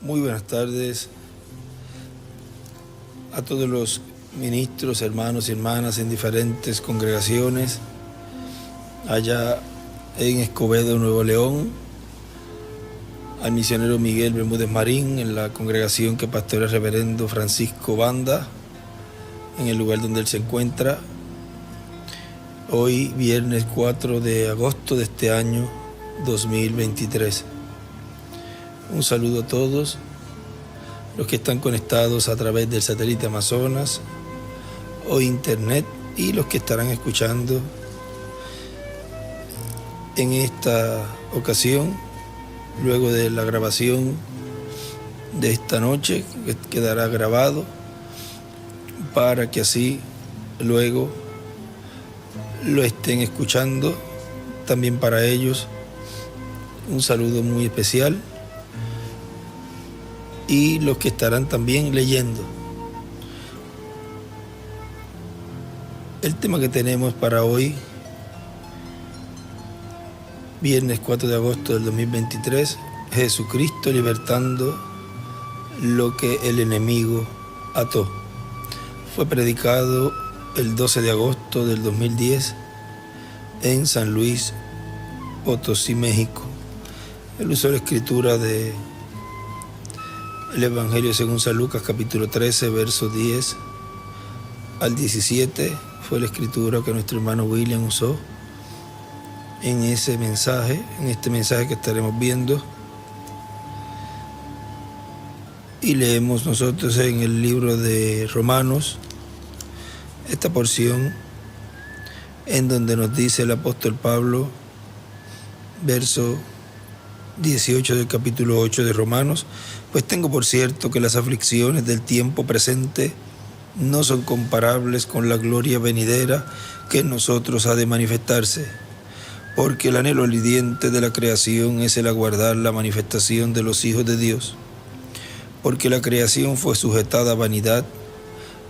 Muy buenas tardes a todos los ministros, hermanos y hermanas en diferentes congregaciones, allá en Escobedo, Nuevo León, al misionero Miguel Bermúdez Marín, en la congregación que pastorea el reverendo Francisco Banda, en el lugar donde él se encuentra. Hoy, viernes 4 de agosto de este año 2023. Un saludo a todos los que están conectados a través del satélite Amazonas o internet y los que estarán escuchando en esta ocasión, luego de la grabación de esta noche, que quedará grabado para que así luego lo estén escuchando. También para ellos un saludo muy especial, y los que estarán también leyendo. El tema que tenemos para hoy, viernes 4 de agosto del 2023, Jesucristo libertando lo que el enemigo ató. Fue predicado el 12 de agosto del 2010 en San Luis Potosí, México. Él usó la escritura de el Evangelio según San Lucas, capítulo 13, versos 10 al 17. Fue la escritura que nuestro hermano William usó en ese mensaje, en este mensaje que estaremos viendo. Y leemos nosotros en el libro de Romanos esta porción en donde nos dice el apóstol Pablo, verso 18 del capítulo 8 de Romanos: pues tengo por cierto que las aflicciones del tiempo presente no son comparables con la gloria venidera que en nosotros ha de manifestarse, porque el anhelo ardiente de la creación es el aguardar la manifestación de los hijos de Dios, porque la creación fue sujetada a vanidad,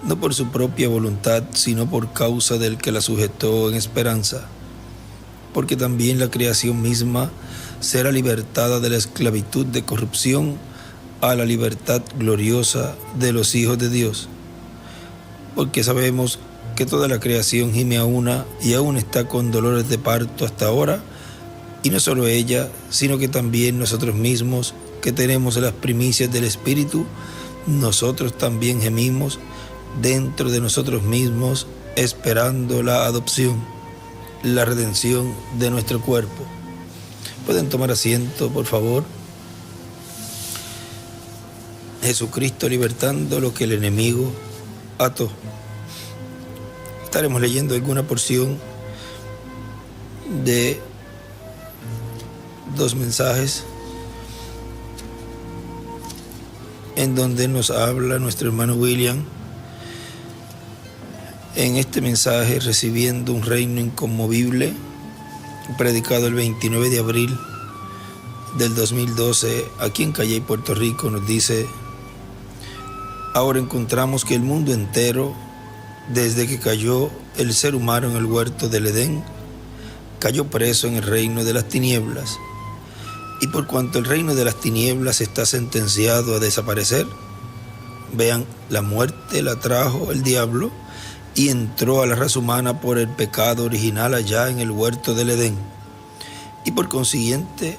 no por su propia voluntad, sino por causa del que la sujetó en esperanza, porque también la creación misma será libertada de la esclavitud de corrupción a la libertad gloriosa de los hijos de Dios. Porque sabemos que toda la creación gime a una y aún está con dolores de parto hasta ahora, y no solo ella, sino que también nosotros mismos, que tenemos las primicias del Espíritu, nosotros también gemimos dentro de nosotros mismos, esperando la adopción, la redención de nuestro cuerpo. Pueden tomar asiento, por favor. Jesucristo libertando lo que el enemigo ató. Estaremos leyendo alguna porción de dos mensajes en donde nos habla nuestro hermano William en este mensaje, recibiendo un reino inconmovible, predicado el 29 de abril del 2012 aquí en Calley, Puerto Rico. Nos dice: ahora encontramos que el mundo entero, desde que cayó el ser humano en el huerto del Edén, cayó preso en el reino de las tinieblas. Y por cuanto el reino de las tinieblas está sentenciado a desaparecer, vean, la muerte la trajo el diablo y entró a la raza humana por el pecado original allá en el huerto del Edén. Y por consiguiente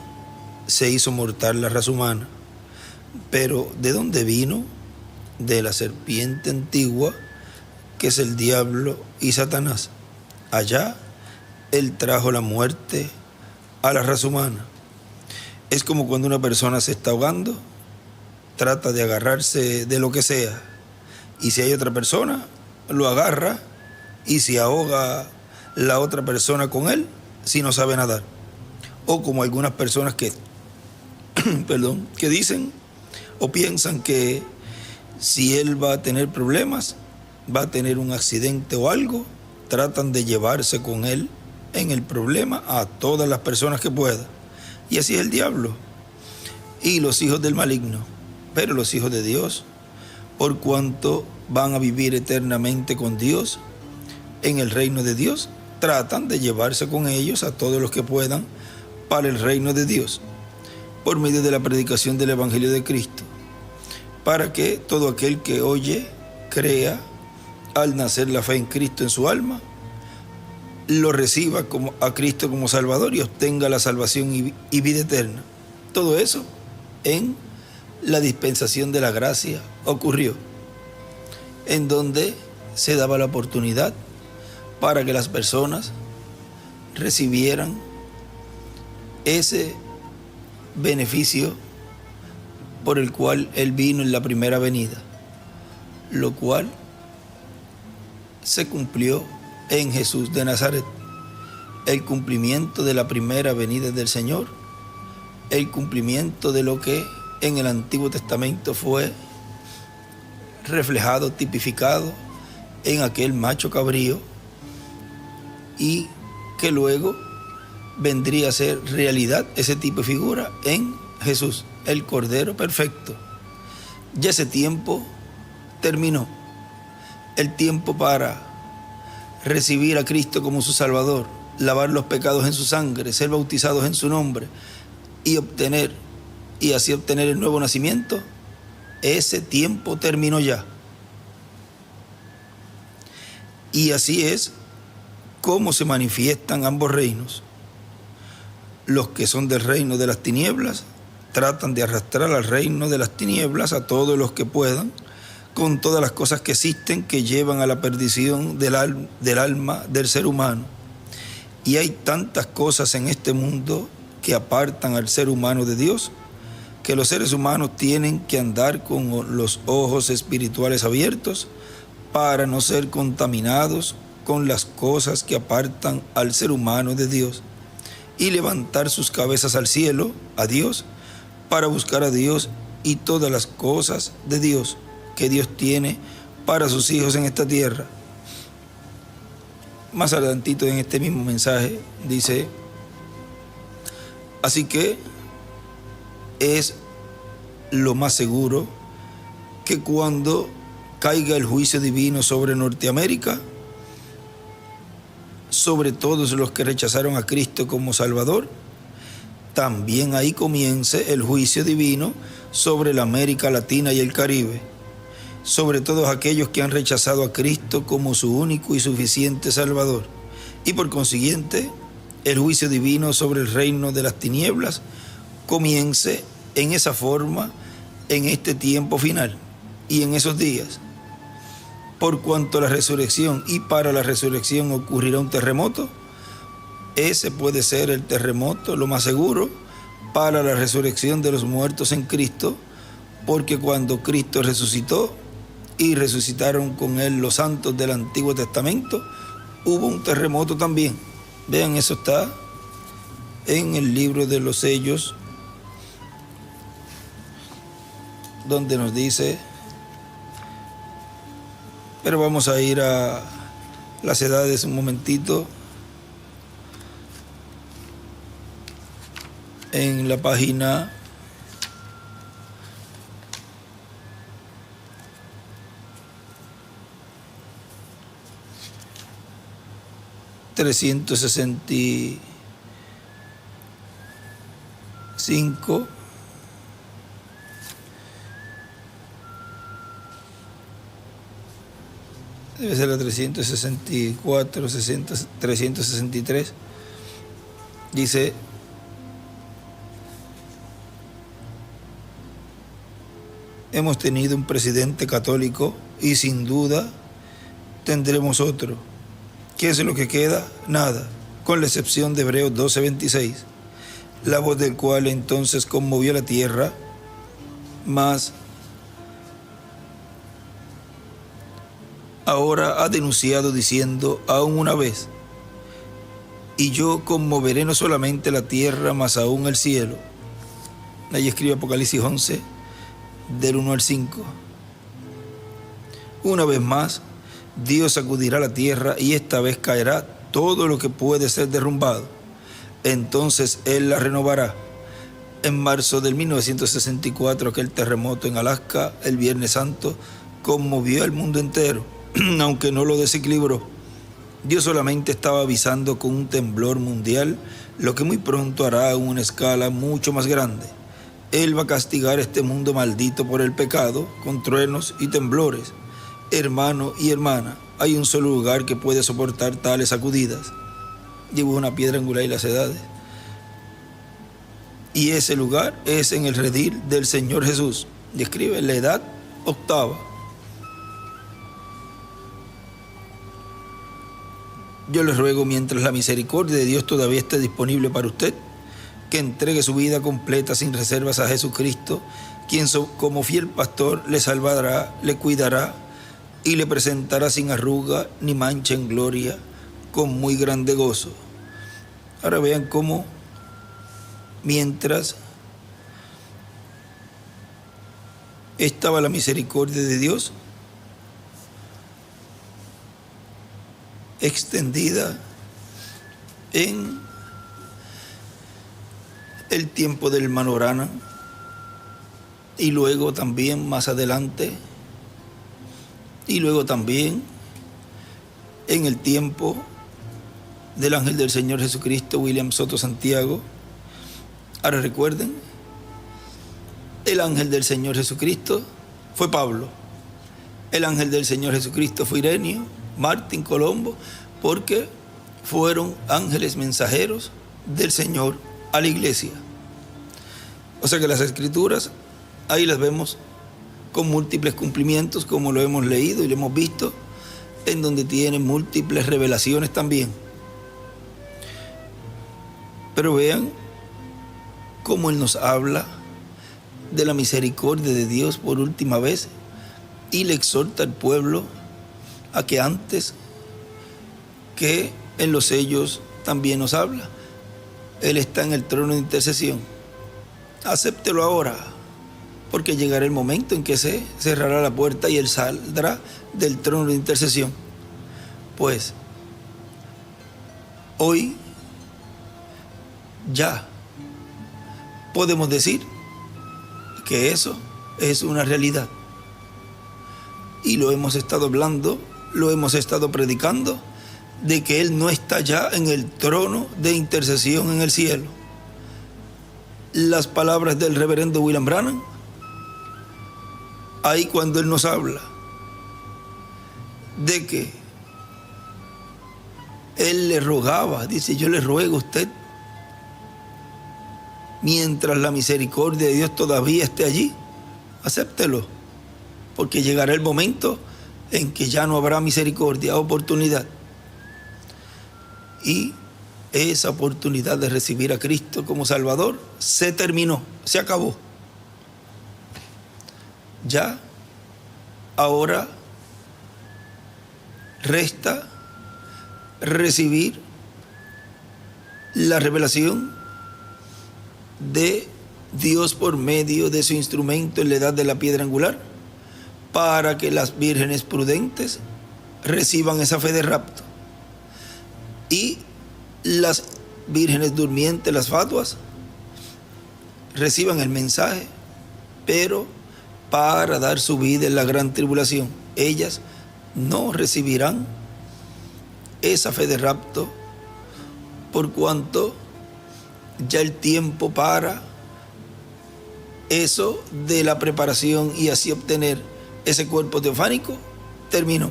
se hizo mortal la raza humana. Pero ¿de dónde vino? De la serpiente antigua, que es el diablo y Satanás. Allá él trajo la muerte a la raza humana. Es como cuando una persona se está ahogando, trata de agarrarse de lo que sea, y si hay otra persona, lo agarra y se ahoga la otra persona con él si no sabe nadar. O como algunas personas que que dicen o piensan que si él va a tener problemas, va a tener un accidente o algo, tratan de llevarse con él en el problema a todas las personas que pueda. Y así es el diablo y los hijos del maligno. Pero los hijos de Dios, por cuanto van a vivir eternamente con Dios en el reino de Dios, tratan de llevarse con ellos a todos los que puedan para el reino de Dios, por medio de la predicación del Evangelio de Cristo. para que todo aquel que oye, crea, al nacer la fe en Cristo en su alma, lo reciba a Cristo como Salvador y obtenga la salvación y vida eterna. Todo eso en la dispensación de la gracia ocurrió, en donde se daba la oportunidad para que las personas recibieran ese beneficio por el cual Él vino en la primera venida, lo cual se cumplió en Jesús de Nazaret. El cumplimiento de la primera venida del Señor, el cumplimiento de lo que en el Antiguo Testamento fue reflejado, tipificado en aquel macho cabrío, y que luego vendría a ser realidad ese tipo de figura en Jesús, el Cordero perfecto. Ya ese tiempo terminó. El tiempo para recibir a Cristo como su Salvador, lavar los pecados en su sangre, ser bautizados en su nombre y así obtener el nuevo nacimiento, ese tiempo terminó ya. Y así es como se manifiestan ambos reinos. Los que son del reino de las tinieblas tratan de arrastrar al reino de las tinieblas a todos los que puedan, con todas las cosas que existen que llevan a la perdición del alma del ser humano. Y hay tantas cosas en este mundo que apartan al ser humano de Dios, que los seres humanos tienen que andar con los ojos espirituales abiertos para no ser contaminados con las cosas que apartan al ser humano de Dios, y levantar sus cabezas al cielo, a Dios, para buscar a Dios y todas las cosas de Dios que Dios tiene para sus hijos en esta tierra. Más adelantito en este mismo mensaje dice: así que es lo más seguro que cuando caiga el juicio divino sobre Norteamérica, sobre todos los que rechazaron a Cristo como Salvador, también ahí comience el juicio divino sobre la América Latina y el Caribe, sobre todos aquellos que han rechazado a Cristo como su único y suficiente Salvador, y por consiguiente el juicio divino sobre el reino de las tinieblas comience en esa forma en este tiempo final y en esos días. Por cuanto la resurrección y para la resurrección ocurrirá un terremoto, ese puede ser el terremoto lo más seguro para la resurrección de los muertos en Cristo, porque cuando Cristo resucitó y resucitaron con Él los santos del Antiguo Testamento, hubo un terremoto también. Vean, eso está en el libro de los sellos, donde nos dice, pero vamos a ir a las edades un momentito. En la página 365, debe ser la 364, 363, dice: hemos tenido un presidente católico y sin duda tendremos otro. ¿Qué es lo que queda? Nada, con la excepción de Hebreos 12:26, la voz del cual entonces conmovió la tierra, mas ahora ha denunciado diciendo aún una vez: y yo conmoveré no solamente la tierra, mas aún el cielo. Ahí escribe Apocalipsis 11, del 1 al 5. Una vez más, Dios sacudirá la tierra y esta vez caerá todo lo que puede ser derrumbado. Entonces Él la renovará. En marzo del 1964, aquel terremoto en Alaska, el Viernes Santo, conmovió al mundo entero, aunque no lo desequilibró. Dios solamente estaba avisando con un temblor mundial lo que muy pronto hará en una escala mucho más grande. Él va a castigar este mundo maldito por el pecado con truenos y temblores. Hermano y hermana, hay un solo lugar que puede soportar tales sacudidas. Dibuja una piedra angular y las edades. Y ese lugar es en el redil del Señor Jesús. Y escribe la edad octava. Yo les ruego, mientras la misericordia de Dios todavía esté disponible para usted, que entregue su vida completa sin reservas a Jesucristo, quien como fiel pastor le salvará, le cuidará y le presentará sin arruga ni mancha en gloria, con muy grande gozo. Ahora vean cómo, mientras estaba la misericordia de Dios extendida en el tiempo del hermano Branham, y luego también más adelante, y luego también en el tiempo del ángel del Señor Jesucristo, William Soto Santiago. Ahora recuerden, el ángel del Señor Jesucristo fue Pablo, el ángel del Señor Jesucristo fue Ireneo, Martín, Colombo, porque fueron ángeles mensajeros del Señor a la iglesia. O sea que las escrituras, ahí las vemos con múltiples cumplimientos, como lo hemos leído y lo hemos visto, en donde tienen múltiples revelaciones también. Pero vean cómo Él nos habla de la misericordia de Dios por última vez y le exhorta al pueblo a que antes que en los sellos también nos habla. Él está en el trono de intercesión. Acéptelo ahora, porque llegará el momento en que se cerrará la puerta y Él saldrá del trono de intercesión. Pues hoy ya podemos decir que eso es una realidad. Y lo hemos estado hablando, lo hemos estado predicando, de que Él no está ya en el trono de intercesión en el cielo. Las palabras del reverendo William Branham, ahí cuando Él nos habla de que Él le rogaba, dice: yo le ruego a usted, mientras la misericordia de Dios todavía esté allí, acéptelo, porque llegará el momento en que ya no habrá misericordia, oportunidad. Y esa oportunidad de recibir a Cristo como Salvador se terminó, se acabó. Ya, ahora resta recibir la revelación de Dios por medio de su instrumento en la edad de la piedra angular, para que las vírgenes prudentes reciban esa fe de rapto y las vírgenes durmientes, las fatuas, reciban el mensaje, pero para dar su vida en la gran tribulación. Ellas no recibirán esa fe de rapto, por cuanto ya el tiempo para eso de la preparación y así obtener ese cuerpo teofánico terminó.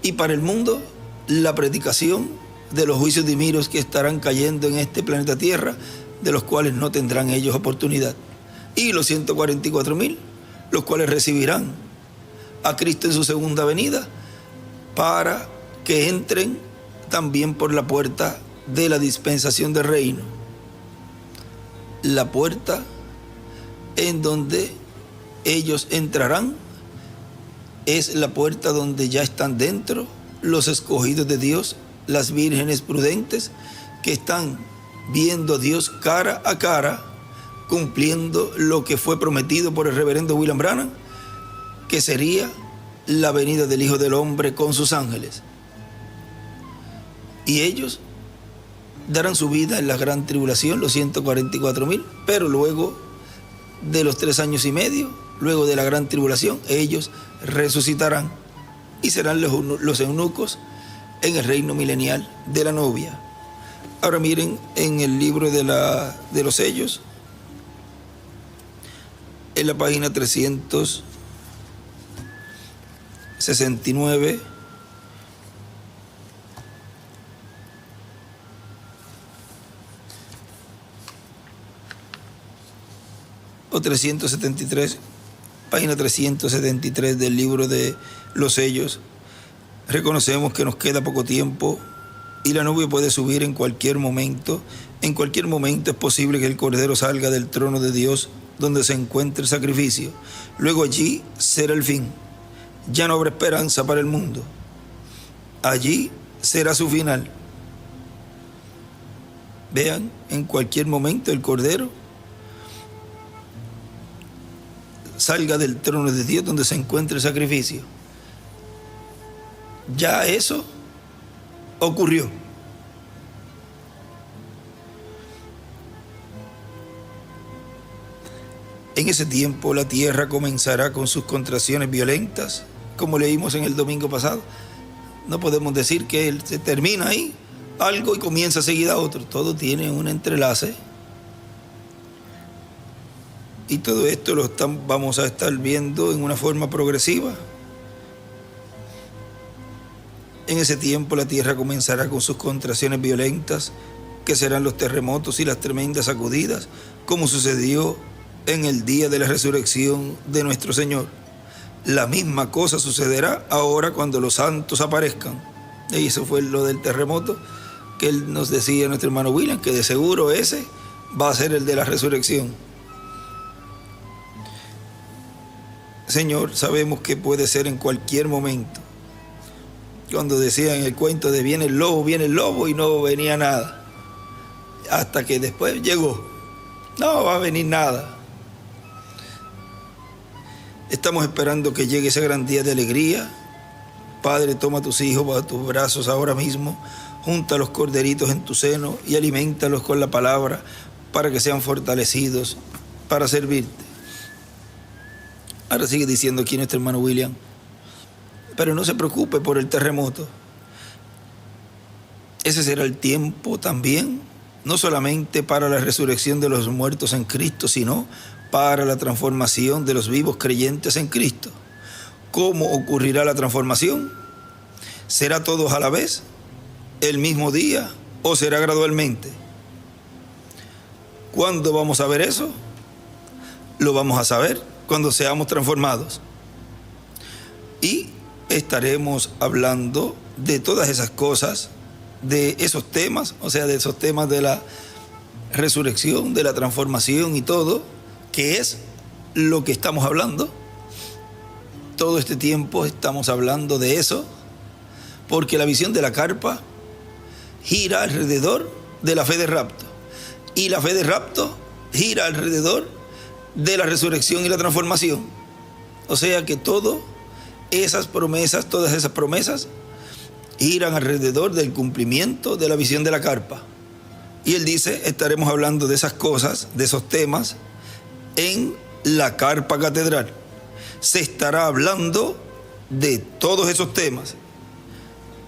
Y para el mundo, la predicación de los juicios divinos que estarán cayendo en este planeta Tierra, de los cuales no tendrán ellos oportunidad. Y los 144,000, los cuales recibirán a Cristo en su segunda venida, para que entren también por la puerta de la dispensación del reino. La puerta en donde ellos entrarán es la puerta donde ya están dentro los escogidos de Dios, las vírgenes prudentes, que están viendo a Dios cara a cara, cumpliendo lo que fue prometido por el reverendo William Branham, que sería la venida del Hijo del Hombre con sus ángeles. Y ellos darán su vida en la gran tribulación, los 144,000, pero luego de los 3 años y medio, luego de la gran tribulación, ellos resucitarán y serán los eunucos en el reino milenial de la novia. Ahora miren en el libro de los sellos, en la página 369. O 373, página 373 del libro de los sellos. Reconocemos que nos queda poco tiempo y la nube puede subir en cualquier momento. En cualquier momento es posible que el Cordero salga del trono de Dios donde se encuentre el sacrificio. Luego allí será el fin. Ya no habrá esperanza para el mundo. Allí será su final. Vean, en cualquier momento el Cordero salga del trono de Dios donde se encuentra el sacrificio. Ya eso ocurrió. En ese tiempo la tierra comenzará con sus contracciones violentas, como leímos en el domingo pasado. No podemos decir que se termina ahí algo y comienza seguida otro. Todo tiene un entrelace. Y todo esto vamos a estar viendo en una forma progresiva. En ese tiempo la tierra comenzará con sus contracciones violentas, que serán los terremotos y las tremendas sacudidas, como sucedió en el día de la resurrección de nuestro Señor. La misma cosa sucederá ahora cuando los santos aparezcan. Y eso fue lo del terremoto que él nos decía, nuestro hermano William, que de seguro ese va a ser el de la resurrección. Señor, sabemos que puede ser en cualquier momento. Cuando decían el cuento de viene el lobo y no venía nada. Hasta que después llegó. No va a venir nada. Estamos esperando que llegue ese gran día de alegría. Padre, toma a tus hijos bajo tus brazos ahora mismo. Junta los corderitos en tu seno y alimentalos con la palabra para que sean fortalecidos para servirte. Ahora sigue diciendo aquí nuestro hermano William. Pero no se preocupe por el terremoto. Ese será el tiempo también, no solamente para la resurrección de los muertos en Cristo, sino para la transformación de los vivos creyentes en Cristo. ¿Cómo ocurrirá la transformación? ¿Será todos a la vez, el mismo día, o será gradualmente? ¿Cuándo vamos a ver eso? Lo vamos a saber cuando seamos transformados. Y estaremos hablando de todas esas cosas, de esos temas, o sea, de esos temas de la resurrección, de la transformación y todo, que es lo que estamos hablando. Todo este tiempo estamos hablando de eso, porque la visión de la carpa gira alrededor de la fe de rapto, y la fe de rapto gira alrededor de la resurrección y la transformación. O sea que todas esas promesas giran alrededor del cumplimiento de la visión de la carpa. Y él dice, estaremos hablando de esas cosas, de esos temas, en la carpa catedral. Se estará hablando de todos esos temas.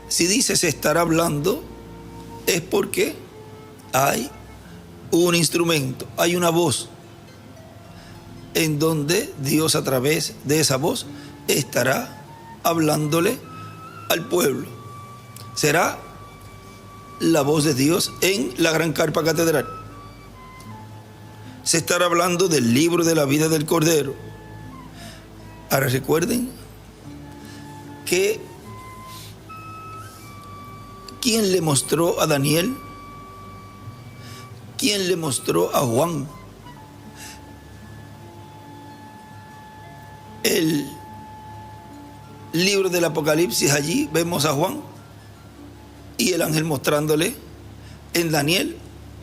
Si dice se estará hablando, es porque hay un instrumento, hay una voz, en donde Dios a través de esa voz estará hablándole al pueblo. Será la voz de Dios en la gran carpa catedral. Se estará hablando del libro de la vida del Cordero. Ahora recuerden que ¿quién le mostró a Daniel? ¿Quién le mostró a Juan el libro del Apocalipsis? Allí vemos a Juan y el ángel mostrándole. En Daniel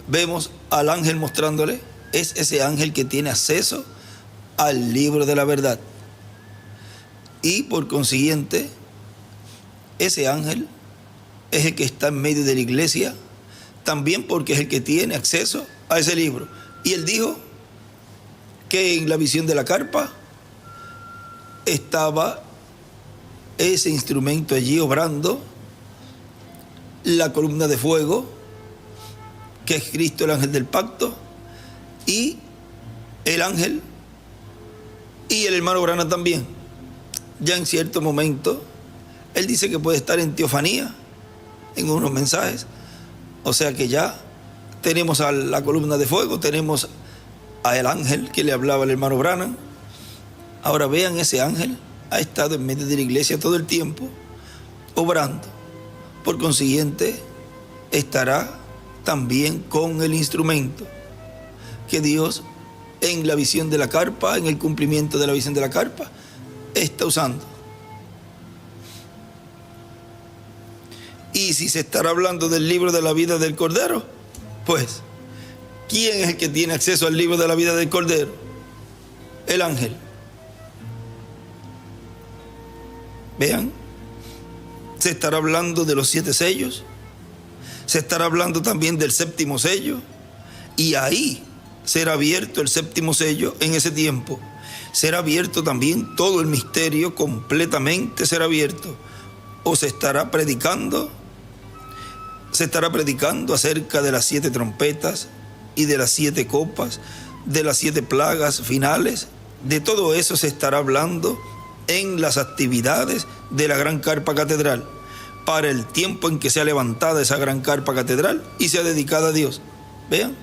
vemos al ángel mostrándole. Es ese ángel que tiene acceso al libro de la verdad. Y por consiguiente, ese ángel es el que está en medio de la iglesia, también porque es el que tiene acceso a ese libro. Y él dijo que en la visión de la carpa estaba ese instrumento allí obrando, la columna de fuego, que es Cristo, el ángel del pacto, y el ángel Y el hermano Branham también. Ya en cierto momento, él dice que puede estar en teofanía, en unos mensajes. O sea que ya tenemos a la columna de fuego, tenemos al ángel que le hablaba al hermano Branham. Ahora vean, ese ángel ha estado en medio de la iglesia todo el tiempo, obrando. Por consiguiente, estará también con el instrumento que Dios, en la visión de la carpa, en el cumplimiento de la visión de la carpa, está usando. Y si se estará hablando del libro de la vida del Cordero, pues, ¿quién es el que tiene acceso al libro de la vida del Cordero? El ángel. Vean, se estará hablando de los 7 sellos, se estará hablando también del 7º sello, y ahí será abierto el 7º sello. En ese tiempo será abierto también todo el misterio, completamente será abierto. O se estará predicando acerca de las 7 trompetas y de las 7 copas, de las 7 plagas finales. De todo eso se estará hablando en las actividades de la gran carpa catedral, para el tiempo en que sea levantada esa gran carpa catedral y sea dedicada a Dios. Vean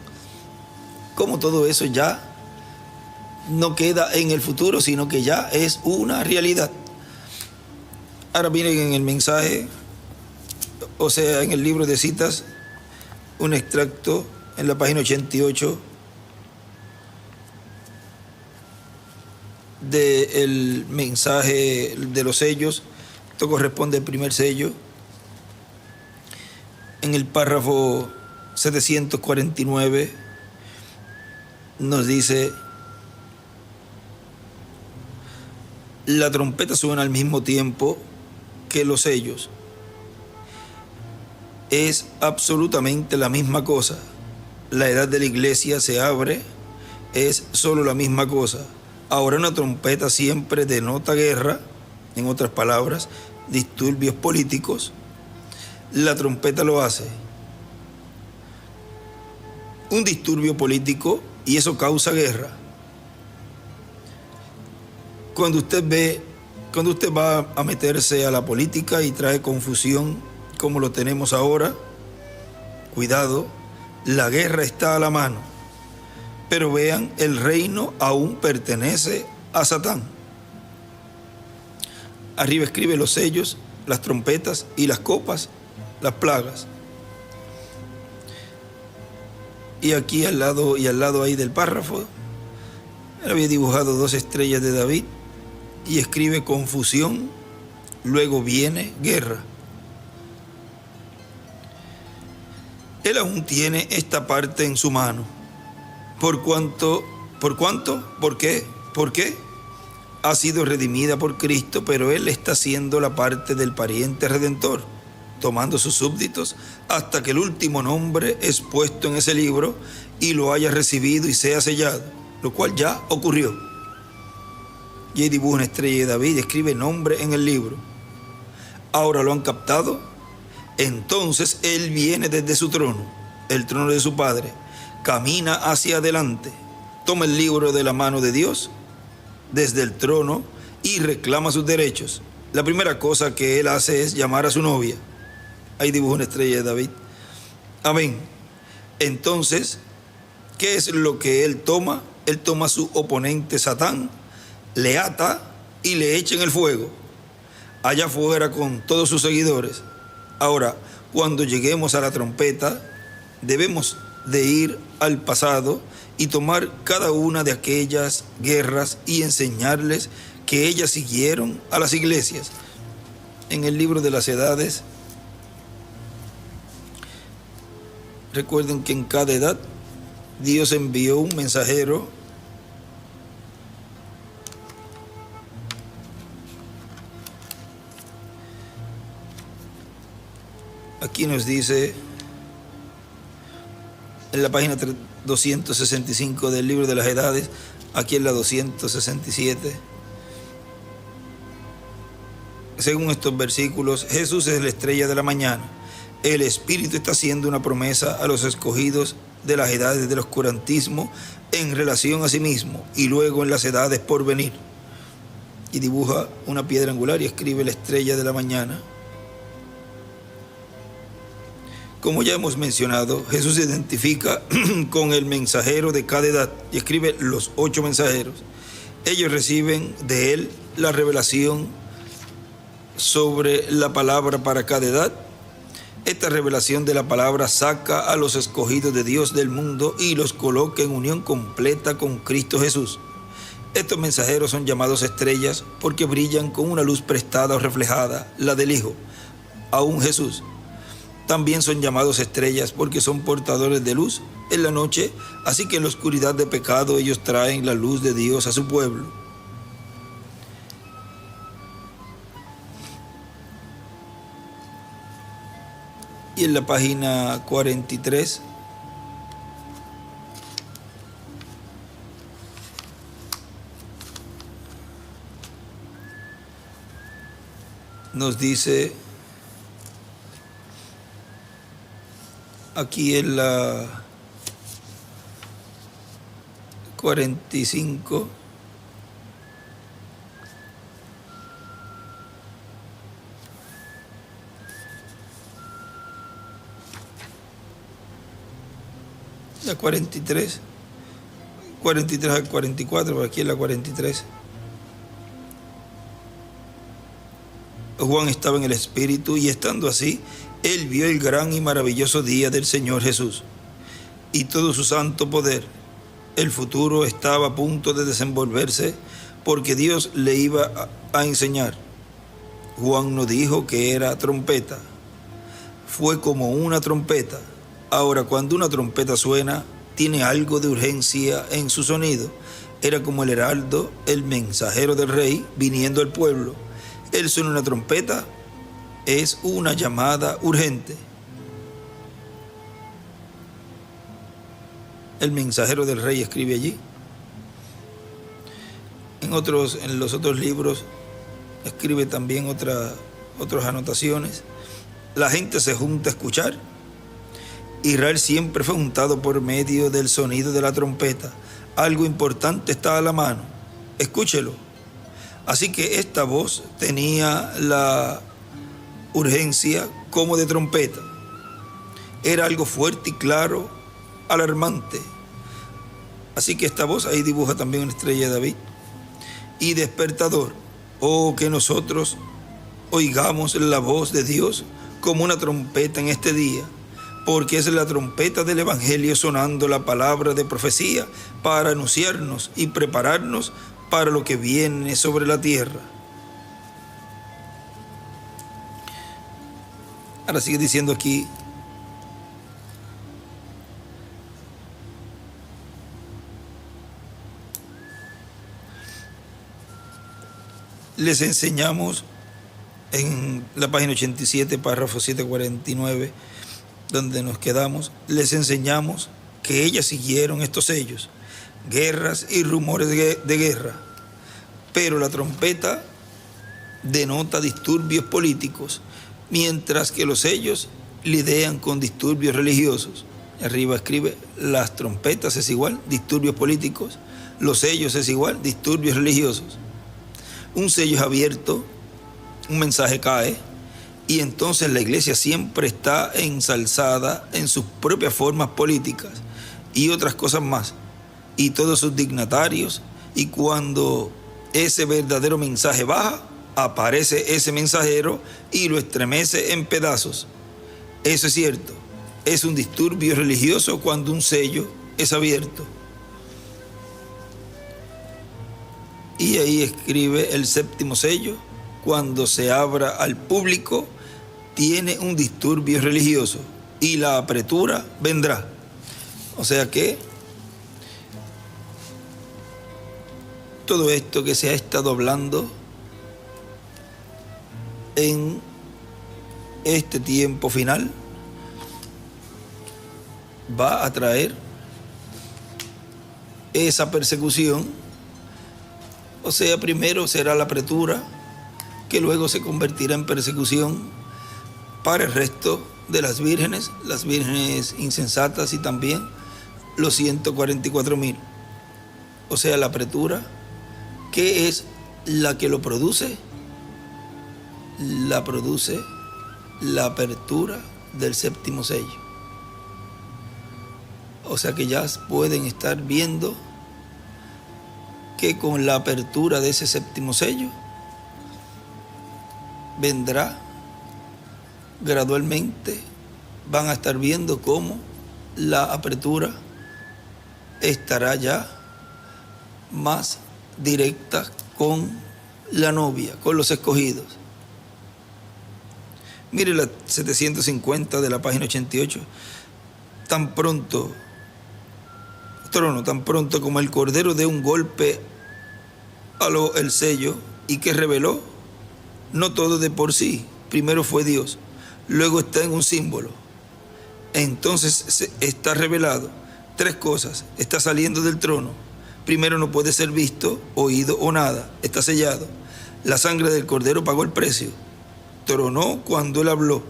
cómo todo eso ya no queda en el futuro, sino que ya es una realidad. Ahora miren en el mensaje, o sea, en el libro de citas, un extracto en la página 88 del mensaje de los sellos. Esto corresponde al primer sello. En el párrafo 749 nos dice: la trompeta suena al mismo tiempo que los sellos. Es absolutamente la misma cosa. La edad de la iglesia se abre, es solo la misma cosa. Ahora, una trompeta siempre denota guerra, en otras palabras, disturbios políticos. La trompeta lo hace. Un disturbio político, y eso causa guerra. Cuando usted va a meterse a la política y trae confusión, como lo tenemos ahora, cuidado, la guerra está a la mano. Pero vean, el reino aún pertenece a Satán. Arriba escribe los sellos, las trompetas y las copas, las plagas. Y aquí al lado ahí del párrafo, él había dibujado 2 estrellas de David y escribe confusión, luego viene guerra. Él aún tiene esta parte en su mano. ¿Por qué? Ha sido redimida por Cristo, pero él está haciendo la parte del pariente redentor, tomando sus súbditos hasta que el último nombre es puesto en ese libro y lo haya recibido y sea sellado, lo cual ya ocurrió. Y ahí dibuja una estrella de David y escribe nombre en el libro. Ahora lo han captado. Entonces él viene desde su trono, el trono de su Padre, camina hacia adelante, toma el libro de la mano de Dios desde el trono y reclama sus derechos. La primera cosa que él hace es llamar a su novia. Ahí dibuja una estrella de David. Amén. Entonces, ¿qué es lo que él toma? Él toma a su oponente Satán, le ata y le echa en el fuego, allá afuera con todos sus seguidores. Ahora, cuando lleguemos a la trompeta, debemos de ir al pasado y tomar cada una de aquellas guerras y enseñarles que ellas siguieron a las iglesias. En el libro de las edades, recuerden que en cada edad Dios envió un mensajero Aquí nos dice, en la página 265 del libro de las edades, aquí en la 267, según estos versículos, Jesús es la estrella de la mañana. El Espíritu está haciendo una promesa a los escogidos de las edades del oscurantismo en relación a sí mismo y luego en las edades por venir. y dibuja una piedra angular y escribe la estrella de la mañana. Como ya hemos mencionado, Jesús se identifica con el mensajero de cada edad y escribe los 8 mensajeros. Ellos reciben de él la revelación sobre la palabra para cada edad. Esta revelación de la palabra saca a los escogidos de Dios del mundo y los coloca en unión completa con Cristo Jesús. Estos mensajeros son llamados estrellas porque brillan con una luz prestada o reflejada, la del Hijo, aún Jesús. También son llamados estrellas porque son portadores de luz en la noche, así que en la oscuridad de pecado ellos traen la luz de Dios a su pueblo. Y en la página 43 nos dice, aquí en la 45, la 43 al 44, pero aquí en la 43. Juan estaba en el Espíritu y estando así, él vio el gran y maravilloso día del Señor Jesús y todo su santo poder. El futuro estaba a punto de desenvolverse porque Dios le iba a enseñar. Juan no dijo que era trompeta, fue como una trompeta. Ahora, cuando una trompeta suena, tiene algo de urgencia en su sonido. Era como el heraldo, el mensajero del rey, viniendo al pueblo. Él suena una trompeta, es una llamada urgente. El mensajero del rey escribe allí. En los otros libros escribe también otras anotaciones. La gente se junta a escuchar. Israel siempre fue juntado por medio del sonido de la trompeta. Algo importante está a la mano. Escúchelo. Así que esta voz tenía la urgencia como de trompeta. Era algo fuerte y claro, alarmante. Así que esta voz ahí dibuja también una estrella de David. Y despertador. Oh, que nosotros oigamos la voz de Dios como una trompeta en este día, porque es la trompeta del Evangelio sonando la palabra de profecía para anunciarnos y prepararnos para lo que viene sobre la tierra. Ahora sigue diciendo aquí, les enseñamos en la página 87, párrafo 749, donde nos quedamos, les enseñamos que ellas siguieron estos sellos, guerras y rumores de guerra, pero la trompeta denota disturbios políticos, mientras que los sellos lidian con disturbios religiosos. Arriba escribe, las trompetas es igual, disturbios políticos, los sellos es igual, disturbios religiosos. Un sello es abierto, un mensaje cae, y entonces la iglesia siempre está ensalzada en sus propias formas políticas y otras cosas más, y todos sus dignatarios, y cuando ese verdadero mensaje baja, aparece ese mensajero y lo estremece en pedazos. Eso es cierto, es un disturbio religioso cuando un sello es abierto. Y ahí escribe el séptimo sello, cuando se abra al público, tiene un disturbio religioso y la apretura vendrá. O sea que todo esto que se ha estado hablando en este tiempo final va a traer esa persecución. O sea, primero será la apretura, que luego se convertirá en persecución para el resto de las vírgenes insensatas y también los 144,000. O sea, la apretura, que es la que lo produce, la produce la apertura del séptimo sello. O sea que ya pueden estar viendo que con la apertura de ese séptimo sello vendrá gradualmente, van a estar viendo cómo la apertura estará ya más directa con la novia, con los escogidos. Mire la 750 de la página 88. Tan pronto como el cordero dé un golpe el sello y que reveló, no todo de por sí, primero fue Dios, luego está en un símbolo, entonces está revelado. Tres cosas: está saliendo del trono, primero no puede ser visto, oído o nada, está sellado. La sangre del cordero pagó el precio, tronó cuando él habló,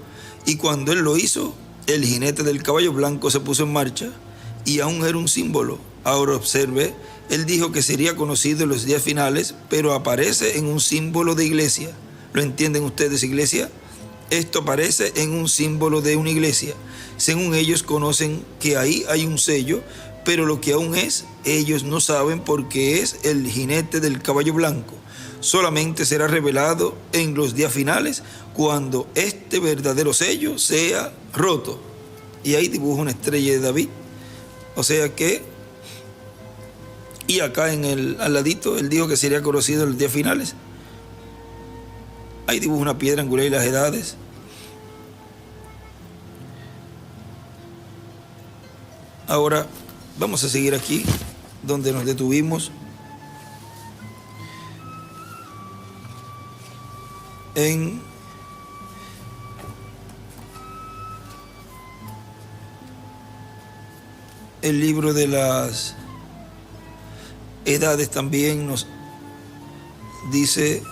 y cuando él lo hizo, el jinete del caballo blanco se puso en marcha, y aún era un símbolo. Ahora observe, él dijo que sería conocido en los días finales, pero aparece en un símbolo de iglesia. ¿Lo entienden ustedes, iglesia? Esto aparece en un símbolo de una iglesia. Según ellos conocen que ahí hay un sello, pero lo que aún es, ellos no saben porque es el jinete del caballo blanco. Solamente será revelado en los días finales cuando este verdadero sello sea roto. Y ahí dibuja una estrella de David. O sea que, y acá al ladito, él dijo que sería conocido en los días finales. Ahí dibuja una piedra angular y las edades. Ahora vamos a seguir aquí donde nos detuvimos, en el libro de las edades. También nos dice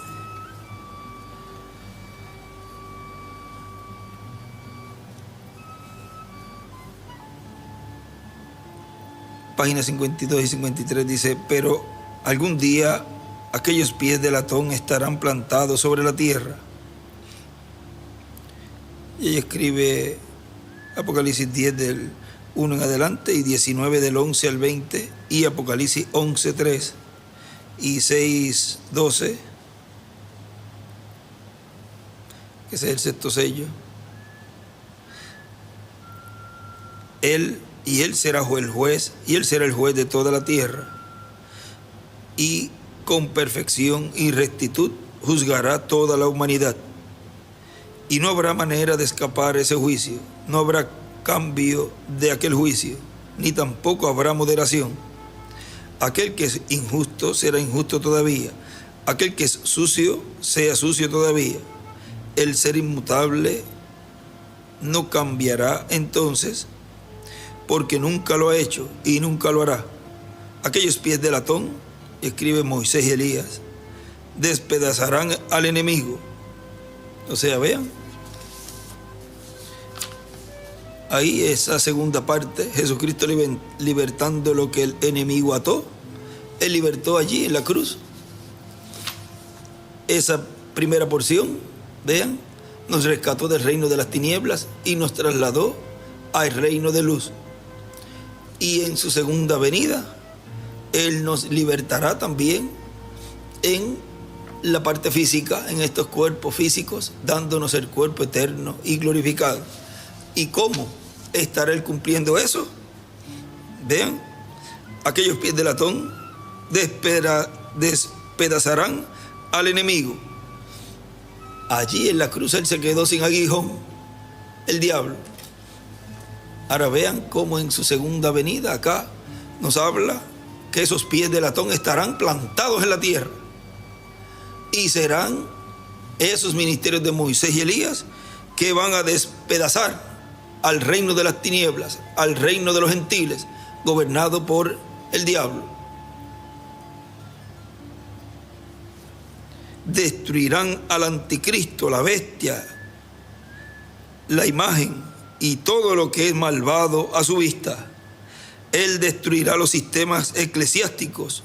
páginas 52 y 53, dice: pero algún día aquellos pies de latón estarán plantados sobre la tierra. Y ella escribe Apocalipsis 10 del 1 en adelante, y 19 del 11 al 20, y Apocalipsis 11, 3 y 6, 12, que ese es el sexto sello. Él será el juez, y él será el juez de toda la tierra, y con perfección y rectitud juzgará toda la humanidad, y no habrá manera de escapar ese juicio, no habrá cambio de aquel juicio, ni tampoco habrá moderación. Aquel que es injusto será injusto todavía, aquel que es sucio sea sucio todavía. El ser inmutable no cambiará entonces, porque nunca lo ha hecho y nunca lo hará. Aquellos pies de latón, escribe Moisés y Elías, despedazarán al enemigo. O sea, vean, ahí esa segunda parte, Jesucristo libertando lo que el enemigo ató. Él libertó allí en la cruz. Esa primera porción, vean, nos rescató del reino de las tinieblas y nos trasladó al reino de luz. Y en su segunda venida, Él nos libertará también en la parte física, en estos cuerpos físicos, dándonos el cuerpo eterno y glorificado. ¿Y cómo estará Él cumpliendo eso? Vean, aquellos pies de latón despedazarán al enemigo. Allí en la cruz Él se quedó sin aguijón, el diablo. Ahora vean cómo en su segunda venida acá nos habla que esos pies de latón estarán plantados en la tierra, y serán esos ministerios de Moisés y Elías que van a despedazar al reino de las tinieblas, al reino de los gentiles, gobernado por el diablo. Destruirán al anticristo, la bestia, la imagen y todo lo que es malvado a su vista. Él destruirá los sistemas eclesiásticos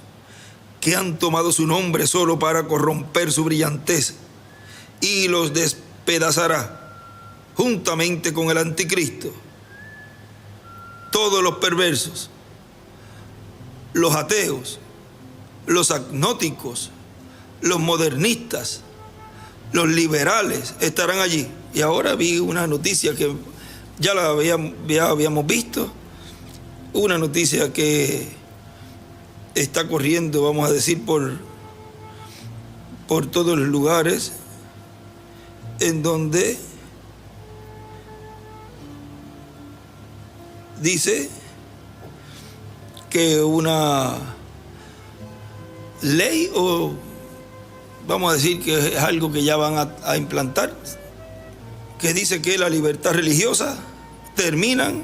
que han tomado su nombre solo para corromper su brillantez, y los despedazará juntamente con el anticristo. Todos los perversos, los ateos, los agnósticos, los modernistas, los liberales estarán allí. Y ahora vi una noticia que ya la habíamos visto, una noticia que está corriendo, vamos a decir, por todos los lugares, en donde dice que una ley, o vamos a decir que es algo que ya van a implantar, que dice que la libertad religiosa terminan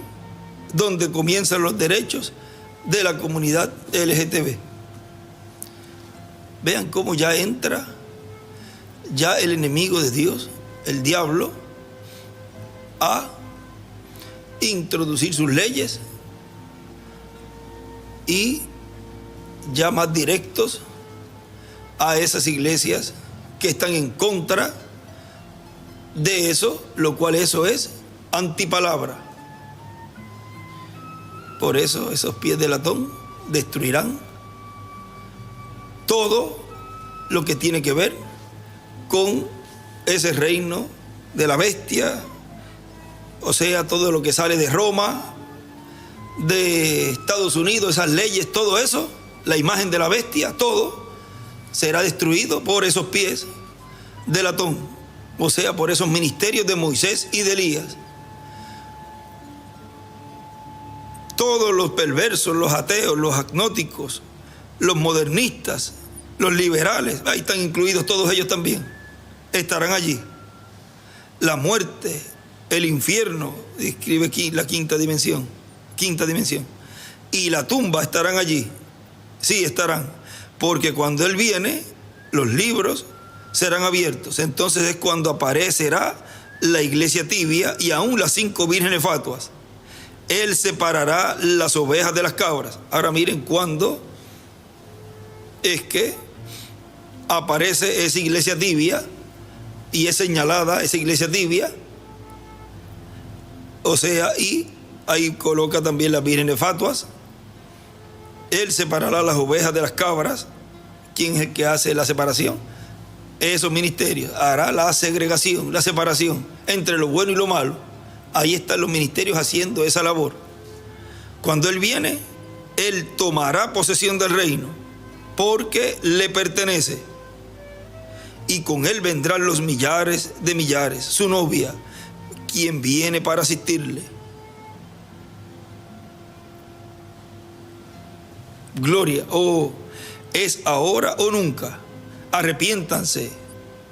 donde comienzan los derechos de la comunidad LGTB. Vean cómo ya entra ya el enemigo de Dios, el diablo, a introducir sus leyes y ya más directos a esas iglesias que están en contra de eso, lo cual eso es antipalabra. Por eso esos pies de latón destruirán todo lo que tiene que ver con ese reino de la bestia, o sea, todo lo que sale de Roma, de Estados Unidos, esas leyes, todo eso, la imagen de la bestia, todo será destruido por esos pies de latón, o sea, por esos ministerios de Moisés y de Elías. Todos los perversos, los ateos, los agnósticos, los modernistas, los liberales, ahí están incluidos todos ellos también, estarán allí. La muerte, el infierno, describe aquí la quinta dimensión, y la tumba estarán allí. Sí, estarán, porque cuando Él viene, los libros serán abiertos. Entonces es cuando aparecerá la iglesia tibia y aún las 5 vírgenes fatuas. Él separará las ovejas de las cabras. Ahora miren cuándo es que aparece esa iglesia tibia y es señalada esa iglesia tibia. O sea, y ahí coloca también las vírgenes fatuas. Él separará las ovejas de las cabras. ¿Quién es el que hace la separación? Esos ministerios. Hará la segregación, la separación entre lo bueno y lo malo. Ahí están los ministerios haciendo esa labor. Cuando Él viene, Él tomará posesión del reino, porque le pertenece. Y con Él vendrán los millares de millares, su novia, quien viene para asistirle. Gloria, es ahora o nunca. Arrepiéntanse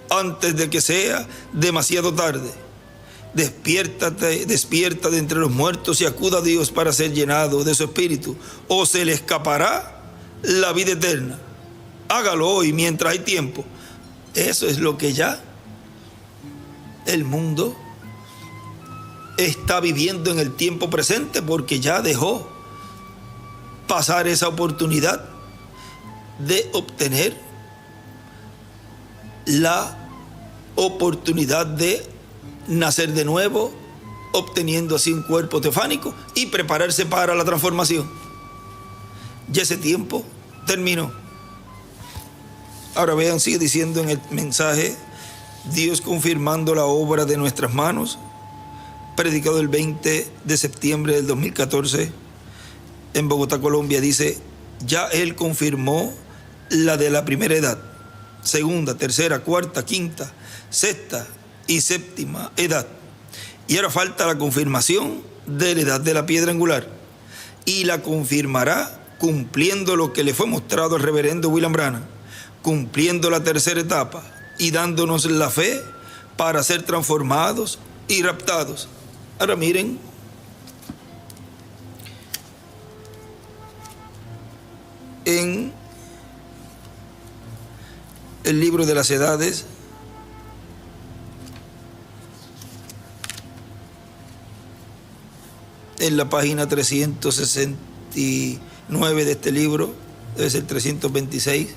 antes de que sea demasiado tarde. Despierta de entre los muertos y acuda a Dios para ser llenado de su espíritu, o se le escapará la vida eterna. Hágalo hoy mientras hay tiempo. Eso es lo que ya el mundo está viviendo en el tiempo presente, porque ya dejó pasar esa oportunidad de obtener la oportunidad de nacer de nuevo, obteniendo así un cuerpo teofánico y prepararse para la transformación. Ya ese tiempo terminó. Ahora vean, sigue diciendo en el mensaje, Dios confirmando la obra de nuestras manos, predicado el 20 de septiembre del 2014 en Bogotá, Colombia. Dice, ya Él confirmó la de la primera edad, segunda, tercera, cuarta, quinta, sexta y séptima edad. Y ahora falta la confirmación de la edad de la piedra angular. Y la confirmará cumpliendo lo que le fue mostrado al reverendo William Branham, cumpliendo la tercera etapa y dándonos la fe para ser transformados y raptados. Ahora miren, en el libro de las edades, en la página 369 de este libro, debe ser 326,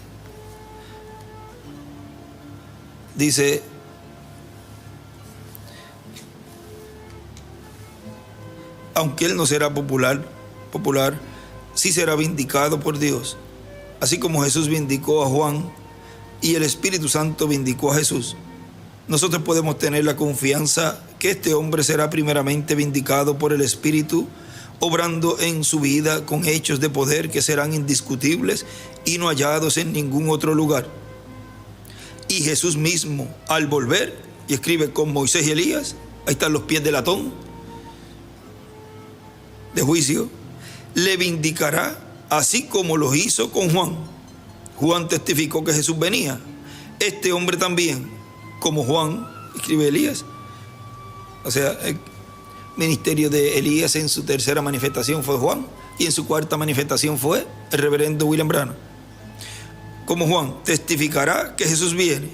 dice: aunque él no será popular, sí será vindicado por Dios, así como Jesús vindicó a Juan y el Espíritu Santo vindicó a Jesús. Nosotros podemos tener la confianza que este hombre será primeramente vindicado por el Espíritu, obrando en su vida con hechos de poder que serán indiscutibles y no hallados en ningún otro lugar. Y Jesús mismo, al volver, y escribe con Moisés y Elías, ahí están los pies del latón de juicio, le vindicará así como lo hizo con Juan. Juan testificó que Jesús venía. Este hombre también, como Juan, escribe Elías. O sea, el ministerio de Elías en su tercera manifestación fue Juan, y en su cuarta manifestación fue el reverendo William Branham. Como Juan testificará que Jesús viene,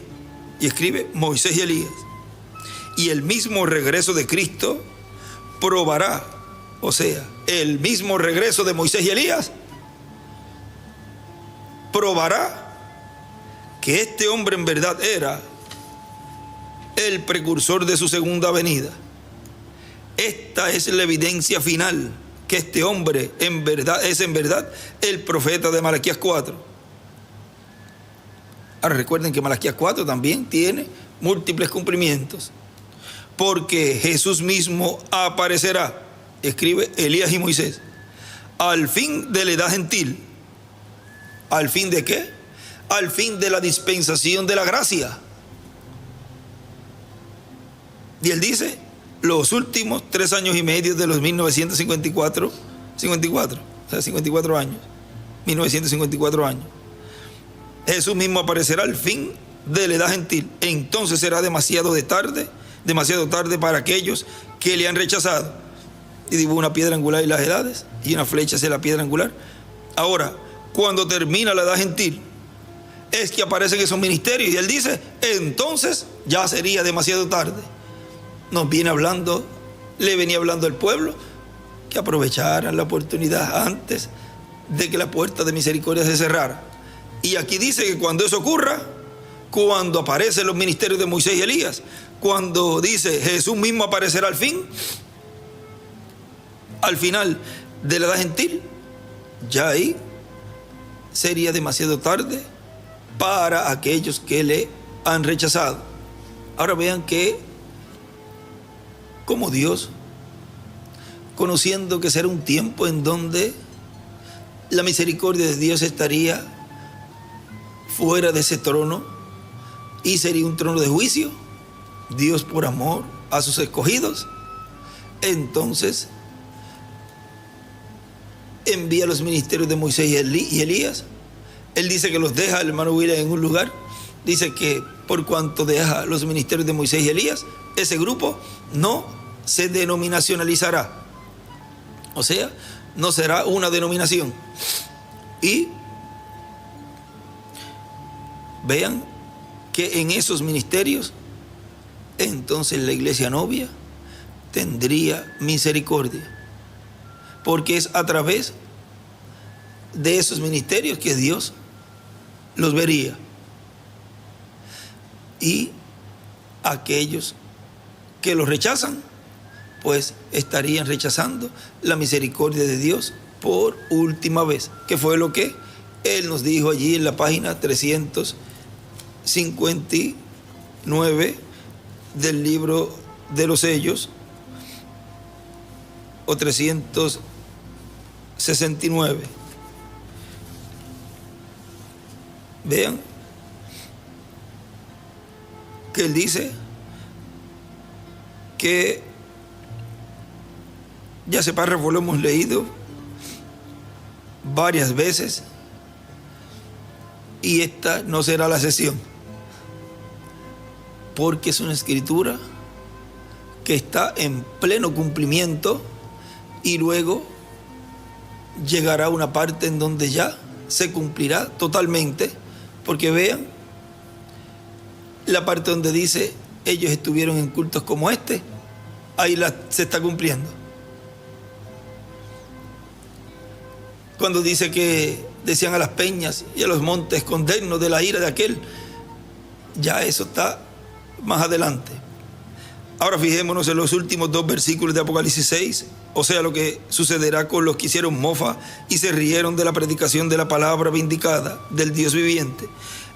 y escribe Moisés y Elías. Y el mismo regreso de Cristo probará, o sea, el mismo regreso de Moisés y Elías probará que este hombre en verdad era el precursor de su segunda venida. Esta es la evidencia final que este hombre en verdad es el profeta de Malaquías 4. Ahora recuerden que Malaquías 4 también tiene múltiples cumplimientos, porque Jesús mismo aparecerá, escribe Elías y Moisés, al fin de la edad gentil. ¿Al fin de qué? Al fin de la dispensación de la gracia. Y él dice, los últimos 3 años y medio de los 1954, o sea, 54 años, 1954 años. Jesús mismo aparecerá al fin de la edad gentil. Entonces será demasiado tarde para aquellos que le han rechazado. Y dibuja una piedra angular y las edades, y una flecha hacia la piedra angular. Ahora, cuando termina la edad gentil, es que aparecen esos ministerios, y él dice, entonces ya sería demasiado tarde. Le venía hablando al pueblo que aprovecharan la oportunidad antes de que la puerta de misericordia se cerrara. Y aquí dice que cuando eso ocurra, cuando aparecen los ministerios de Moisés y Elías, cuando dice Jesús mismo aparecerá al final de la edad gentil, ya ahí sería demasiado tarde para aquellos que le han rechazado. Ahora vean que como Dios, conociendo que será un tiempo en donde la misericordia de Dios estaría fuera de ese trono y sería un trono de juicio, Dios por amor a sus escogidos, entonces envía los ministerios de Moisés y Elías. Él dice que los deja, el hermano William, en un lugar. Dice que por cuanto deja los ministerios de Moisés y Elías, ese grupo no se denominacionalizará. O sea, no será una denominación. Y vean que en esos ministerios, entonces la iglesia novia tendría misericordia, porque es a través de esos ministerios que Dios los vería. Y aquellos que los rechazan, pues estarían rechazando la misericordia de Dios por última vez, que fue lo que Él nos dijo allí en la página 359 del libro de los sellos, o 369. Vean que Él dice que ya ese párrafo lo hemos leído varias veces y esta no será la sesión, porque es una escritura que está en pleno cumplimiento y luego llegará una parte en donde ya se cumplirá totalmente, porque vean la parte donde dice ellos estuvieron en cultos como este, ahí se está cumpliendo. cuando dice que decían a las peñas y a los montes, escondernos de la ira de aquel. Ya eso está más adelante. Ahora fijémonos en los últimos 2 versículos de Apocalipsis 6, o sea, lo que sucederá con los que hicieron mofa y se rieron de la predicación de la palabra vindicada del Dios viviente.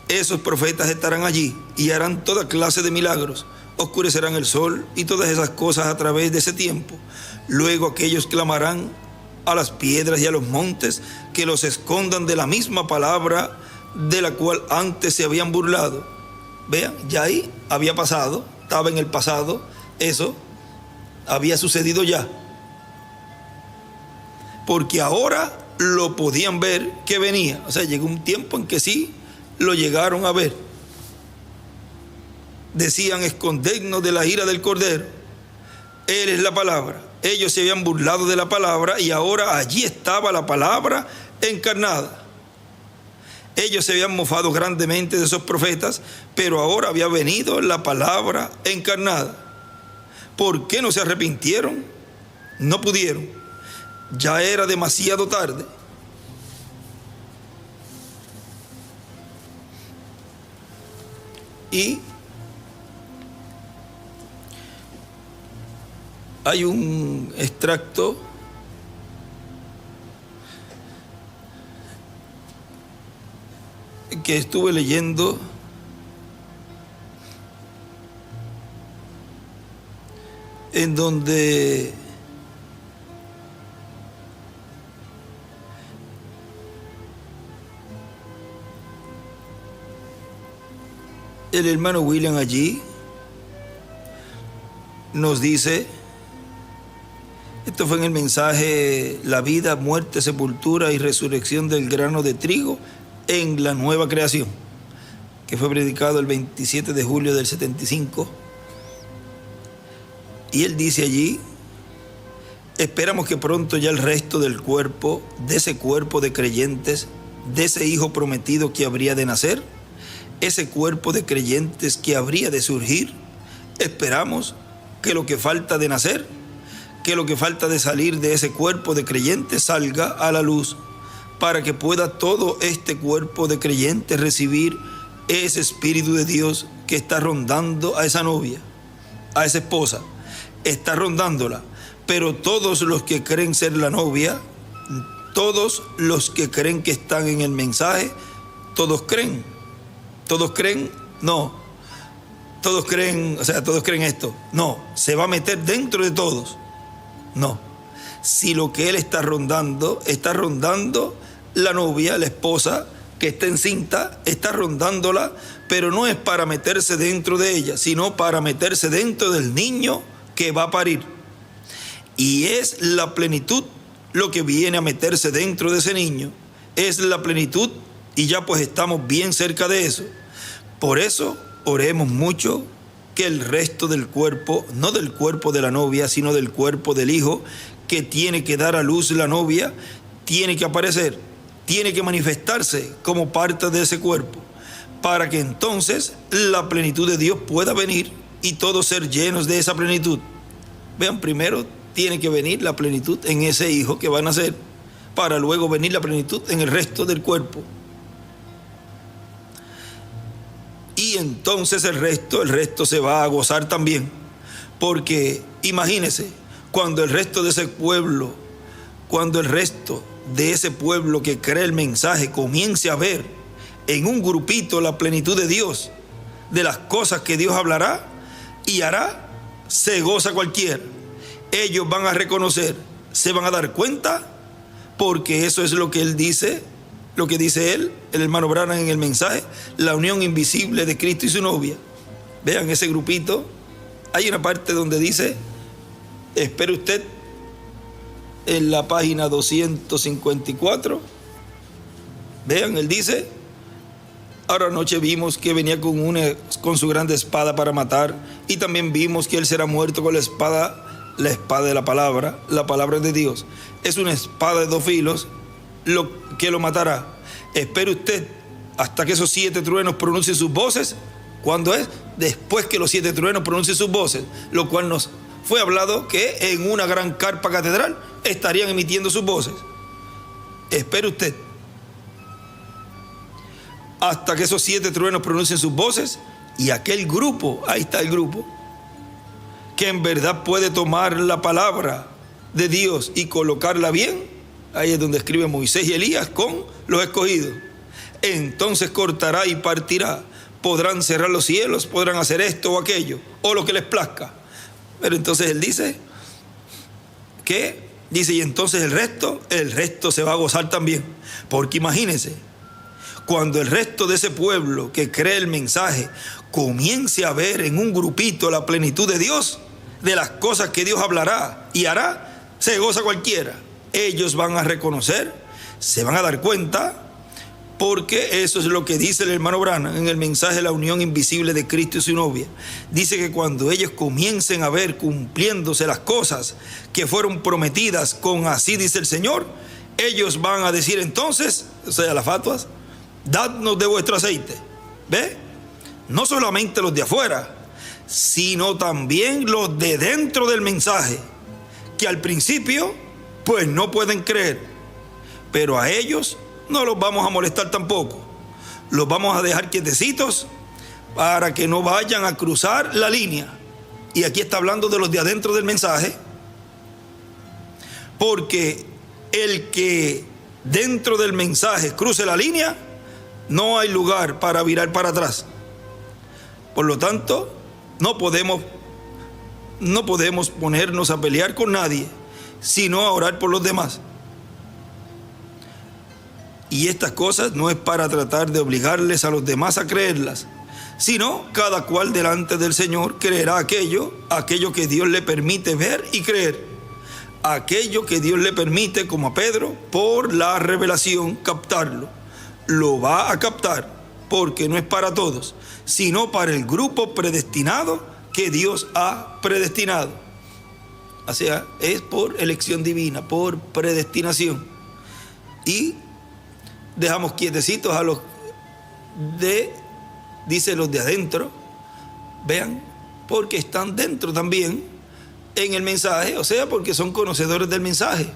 Esos profetas estarán allí y harán toda clase de milagros, oscurecerán el sol y todas esas cosas a través de ese tiempo. Luego aquellos clamarán a las piedras y a los montes que los escondan de la misma palabra de la cual antes se habían burlado. Vean, ya ahí había pasado, estaba en el pasado, eso había sucedido ya. Porque ahora lo podían ver que venía. O sea, llegó un tiempo en que sí lo llegaron a ver. Decían, escondernos de la ira del Cordero. Él es la palabra. Ellos se habían burlado de la palabra y ahora allí estaba la palabra encarnada. Ellos se habían mofado grandemente de esos profetas, pero ahora había venido la palabra encarnada. ¿Por qué no se arrepintieron? No pudieron. Ya era demasiado tarde. Y hay un extracto que estuve leyendo en donde el hermano William allí nos dice, esto fue en el mensaje La vida, muerte, sepultura y resurrección del grano de trigo en la nueva creación, que fue predicado el 27 de julio del 75. Y él dice allí, esperamos que pronto ya el resto del cuerpo, de ese cuerpo de creyentes, de ese hijo prometido que habría de nacer, ese cuerpo de creyentes que habría de surgir, esperamos que lo que falta de nacer, que lo que falta de salir de ese cuerpo de creyentes salga a la luz, para que pueda todo este cuerpo de creyentes recibir ese Espíritu de Dios que está rondando a esa novia, a esa esposa, está rondándola. Pero todos los que creen ser la novia, todos los que creen que están en el mensaje, todos creen. ¿Todos creen? No. ¿Todos creen? O sea, ¿todos creen esto? No. ¿Se va a meter dentro de todos? No. Si lo que él está rondando la novia, la esposa que está encinta, está rondándola, pero no es para meterse dentro de ella, sino para meterse dentro del niño que va a parir. Y es la plenitud lo que viene a meterse dentro de ese niño. Es la plenitud y ya pues estamos bien cerca de eso. Por eso oremos mucho que el resto del cuerpo, no del cuerpo de la novia, sino del cuerpo del hijo que tiene que dar a luz la novia, tiene que aparecer, tiene que manifestarse como parte de ese cuerpo, para que entonces la plenitud de Dios pueda venir y todos ser llenos de esa plenitud. Vean, primero tiene que venir la plenitud en ese hijo que va a nacer, para luego venir la plenitud en el resto del cuerpo. Y entonces el resto se va a gozar también, porque imagínense, cuando el resto de ese pueblo que cree el mensaje comience a ver en un grupito la plenitud de Dios, de las cosas que Dios hablará y hará, se goza cualquiera. Ellos van a reconocer, se van a dar cuenta, porque eso es lo que él dice, lo que dice él, el hermano Branham en el mensaje, la unión invisible de Cristo y su novia. Vean ese grupito, hay una parte donde dice, espere usted, en la página 254, vean, él dice, ahora anoche vimos que venía con su grande espada para matar, y también vimos que él será muerto con la espada de la palabra de Dios. Es una espada de 2 filos lo que lo matará. Espere usted hasta que esos 7 truenos pronuncien sus voces. ¿Cuándo es? Después que los 7 truenos pronuncien sus voces, lo cual nos fue hablado que en una gran carpa catedral estarían emitiendo sus voces. espere usted hasta que esos 7 truenos pronuncien sus voces, y aquel grupo, ahí está el grupo, que en verdad puede tomar la palabra de Dios y colocarla bien, ahí es donde escribe Moisés y Elías con los escogidos. Entonces cortará y partirá. Podrán cerrar los cielos, podrán hacer esto o aquello, o lo que les plazca. Pero entonces él dice, ¿qué? Dice, y entonces el resto se va a gozar también. Porque imagínense, cuando el resto de ese pueblo que cree el mensaje comience a ver en un grupito la plenitud de Dios, de las cosas que Dios hablará y hará, se goza cualquiera. Ellos van a reconocer, se van a dar cuenta, porque eso es lo que dice el hermano Branham en el mensaje de la unión invisible de Cristo y su novia. Dice que cuando ellos comiencen a ver cumpliéndose las cosas que fueron prometidas con así dice el Señor, ellos van a decir entonces, o sea, las fatuas, dadnos de vuestro aceite. ¿Ve? No solamente los de afuera, sino también los de dentro del mensaje, que al principio pues no pueden creer, pero a ellos no los vamos a molestar tampoco. Los vamos a dejar quietecitos para que no vayan a cruzar la línea. Y aquí está hablando de los de adentro del mensaje, porque el que dentro del mensaje cruce la línea, no hay lugar para virar para atrás. Por lo tanto, no podemos ponernos a pelear con nadie, sino a orar por los demás. Y estas cosas no es para tratar de obligarles a los demás a creerlas, sino cada cual delante del Señor creerá aquello que Dios le permite ver y creer. Aquello que Dios le permite, como a Pedro, por la revelación, captarlo. Lo va a captar, porque no es para todos, sino para el grupo predestinado que Dios ha predestinado. O sea, es por elección divina, por predestinación. Y dejamos quietecitos a los dice los de adentro, vean, porque están dentro también en el mensaje, o sea, porque son conocedores del mensaje.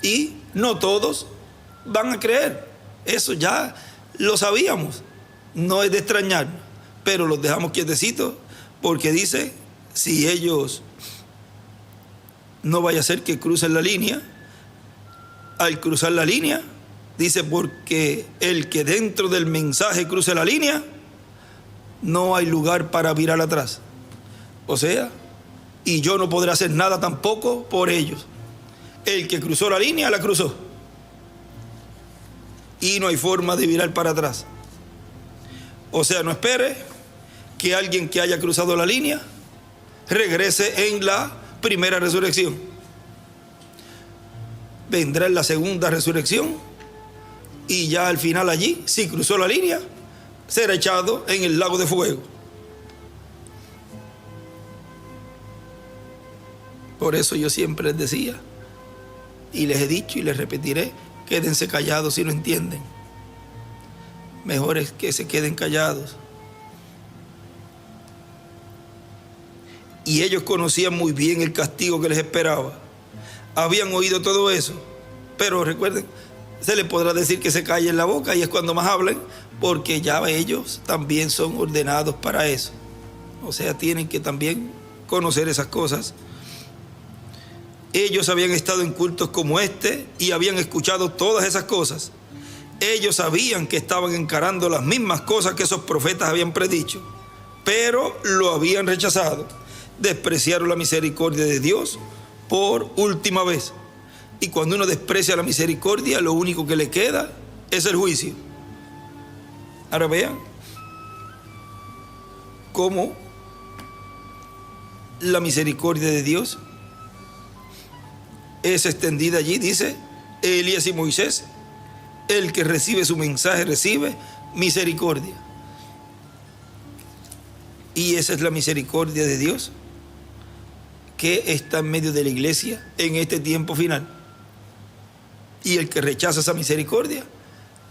Y no todos van a creer. Eso ya lo sabíamos, no es de extrañar, pero los dejamos quietecitos porque dice, si ellos no vaya a ser que crucen la línea, al cruzar la línea, dice, porque el que dentro del mensaje cruce la línea, no hay lugar para virar atrás. O sea, y yo no podré hacer nada tampoco por ellos. El que cruzó la línea, la cruzó. Y no hay forma de virar para atrás. O sea, no espere que alguien que haya cruzado la línea regrese en la primera resurrección. Vendrá en la segunda resurrección y ya al final allí, si cruzó la línea, será echado en el lago de fuego. Por eso yo siempre les decía, y les he dicho y les repetiré, quédense callados si no entienden. Mejor es que se queden callados. Y ellos conocían muy bien el castigo que les esperaba. Habían oído todo eso. Pero recuerden, se les podrá decir que se callen la boca y es cuando más hablen, porque ya ellos también son ordenados para eso. O sea, tienen que también conocer esas cosas. Ellos habían estado en cultos como este y habían escuchado todas esas cosas. Ellos sabían que estaban encarando las mismas cosas que esos profetas habían predicho, pero lo habían rechazado. Despreciaron la misericordia de Dios por última vez. Y cuando uno desprecia la misericordia, lo único que le queda es el juicio. Ahora vean cómo la misericordia de Dios es extendida allí. Dice Elías y Moisés, el que recibe su mensaje recibe misericordia. Y esa es la misericordia de Dios que está en medio de la iglesia en este tiempo final. Y el que rechaza esa misericordia,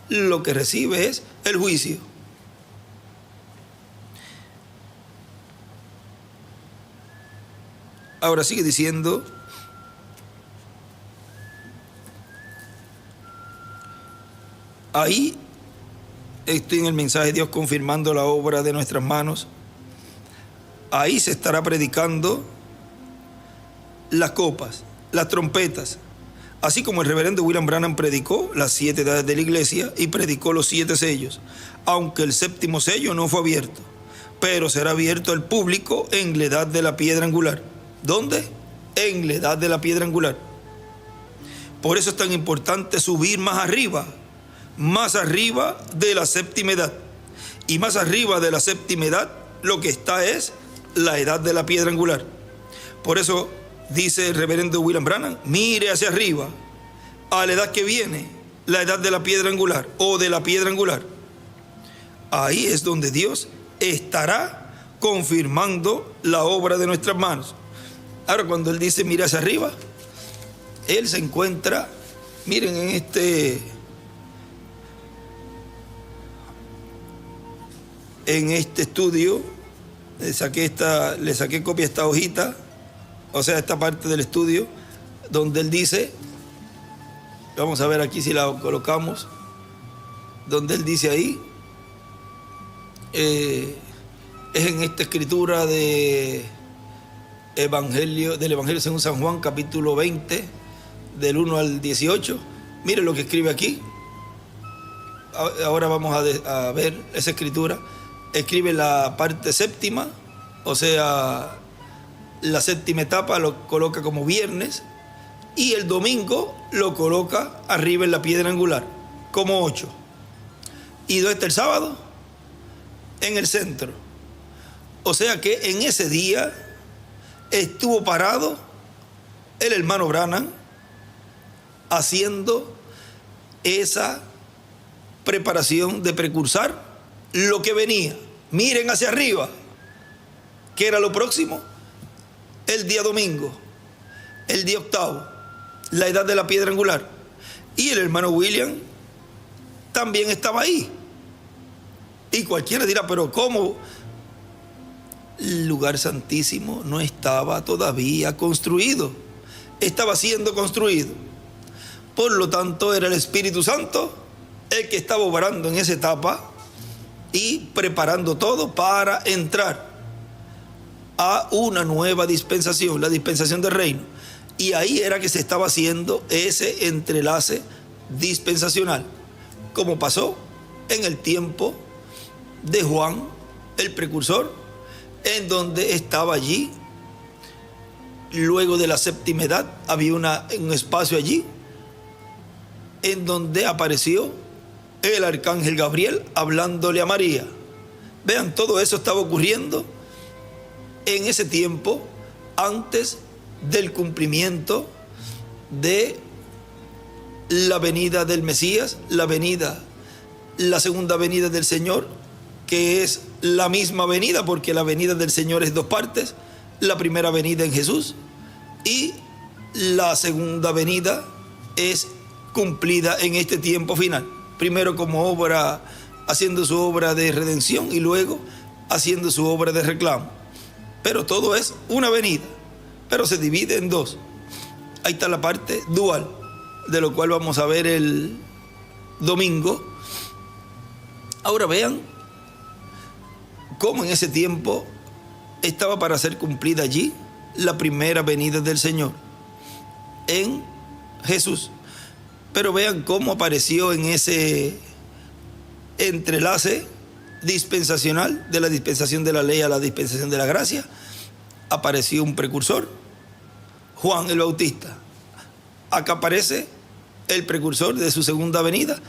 lo que recibe es el juicio. Ahora sigue diciendo, Ahí estoy en el mensaje de Dios confirmando la obra de nuestras manos. Ahí se estará predicando las copas, las trompetas, así como el reverendo William Branham predicó las 7 edades de la iglesia y predicó los 7 sellos, aunque el 7º sello no fue abierto, pero será abierto al público en la edad de la piedra angular. ¿Dónde? En la edad de la piedra angular. Por eso es tan importante subir más arriba de la 7ª edad. Y más arriba de la 7ª edad, lo que está es la edad de la piedra angular. Por eso dice el reverendo William Branham, mire hacia arriba, a la edad que viene, la edad de la piedra angular o de la piedra angular. Ahí es donde Dios estará confirmando la obra de nuestras manos. Ahora, cuando Él dice mire hacia arriba, Él se encuentra, miren, en este estudio, le saqué copia a esta hojita, o sea, esta parte del estudio, donde Él dice, vamos a ver aquí si la colocamos, donde Él dice ahí, es en esta escritura del Evangelio según San Juan, capítulo 20, del 1 al 18. Miren lo que escribe aquí. Ahora vamos a ver esa escritura. Escribe la parte 7ª, o sea, la 7ª etapa lo coloca como viernes, y el domingo lo coloca arriba en la piedra angular, como 8. ¿Y dónde está el sábado? En el centro. O sea que en ese día estuvo parado el hermano Branham haciendo esa preparación de precursar lo que venía. Miren hacia arriba, que era lo próximo, el día domingo, el día 8º, la edad de la piedra angular. Y el hermano William también estaba ahí. Y cualquiera dirá, pero ¿cómo? El lugar santísimo no estaba todavía construido, estaba siendo construido. Por lo tanto, era el Espíritu Santo el que estaba obrando en esa etapa y preparando todo para entrar a una nueva dispensación, la dispensación del reino. Y ahí era que se estaba haciendo ese entrelace dispensacional, como pasó en el tiempo de Juan, el precursor, en donde estaba allí, luego de la 7ª edad, había un espacio allí, en donde apareció el arcángel Gabriel hablándole a María. Vean, todo eso estaba ocurriendo en ese tiempo, antes del cumplimiento de la venida del Mesías, la segunda venida del Señor, que es la misma venida, porque la venida del Señor es 2 partes, la primera venida en Jesús y la segunda venida es cumplida en este tiempo final. Primero como obra, haciendo su obra de redención, y luego haciendo su obra de reclamo. Pero todo es una venida, pero se divide en 2. Ahí está la parte dual, de lo cual vamos a ver el domingo. Ahora vean cómo en ese tiempo estaba para ser cumplida allí la primera venida del Señor en Jesús. Pero vean cómo apareció en ese entrelace dispensacional, de la dispensación de la ley a la dispensación de la gracia, apareció un precursor, Juan el Bautista. Acá aparece el precursor de su segunda venida,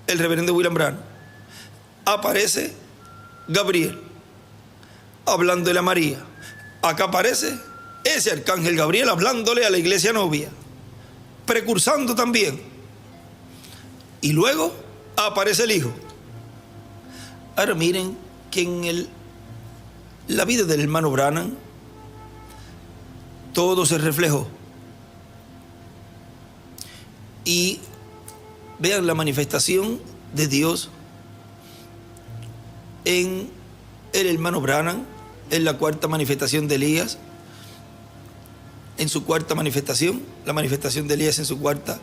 el reverendo William Branham. Aparece Gabriel hablándole a María. Acá aparece ese arcángel Gabriel hablándole a la iglesia novia, precursando también. Y luego aparece el Hijo. Ahora miren que en la vida del hermano Branham todo se reflejó. Y vean la manifestación de Dios en el hermano Branham, en la cuarta manifestación de Elías, en su cuarta manifestación, la manifestación de Elías en su cuarta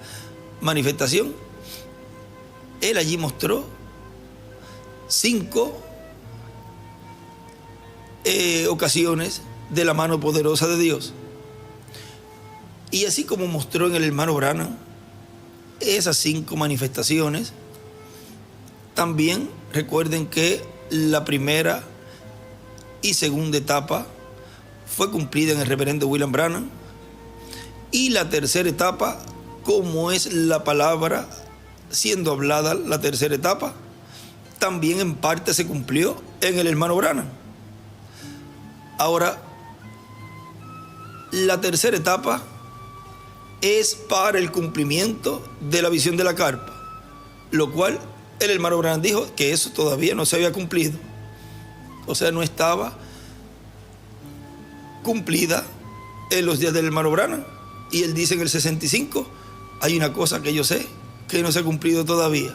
manifestación, Él allí mostró 5 ocasiones de la mano poderosa de Dios. Y así como mostró en el hermano Branham esas 5 manifestaciones, también recuerden que la primera y segunda etapa fue cumplida en el reverendo William Branham, y la tercera etapa, como es la palabra siendo hablada, la tercera etapa, también en parte se cumplió en el hermano Branham. Ahora, la tercera etapa es para el cumplimiento de la visión de la carpa, lo cual el hermano Branham dijo que eso todavía no se había cumplido. O sea, no estaba cumplida en los días del hermano Branham. Y él dice en el 65, hay una cosa que yo sé que no se ha cumplido todavía.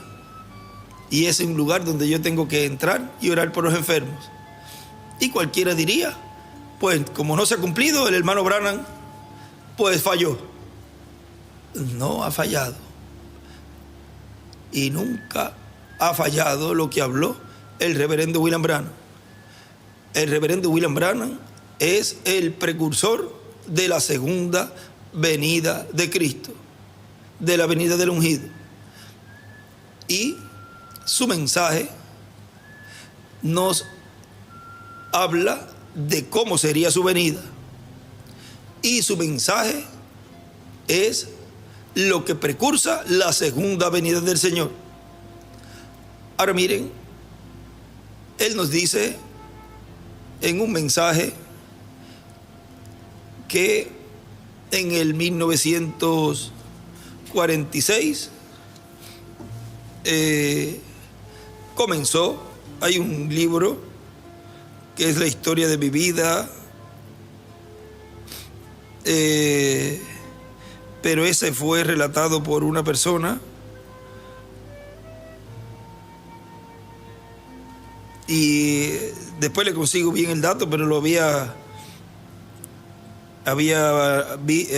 Y es un lugar donde yo tengo que entrar y orar por los enfermos. Y cualquiera diría, pues como no se ha cumplido, el hermano Branham pues falló. No ha fallado. Y nunca ha fallado lo que habló el reverendo William Branham. El reverendo William Branham es el precursor de la segunda venida de Cristo, de la venida del ungido. Y su mensaje nos habla de cómo sería su venida. Y su mensaje es lo que precursa la segunda venida del Señor. Ahora miren, él nos dice en un mensaje que en el 1946 comenzó. Hay un libro que es la historia de mi vida, pero ese fue relatado por una persona, y después le consigo bien el dato, pero lo había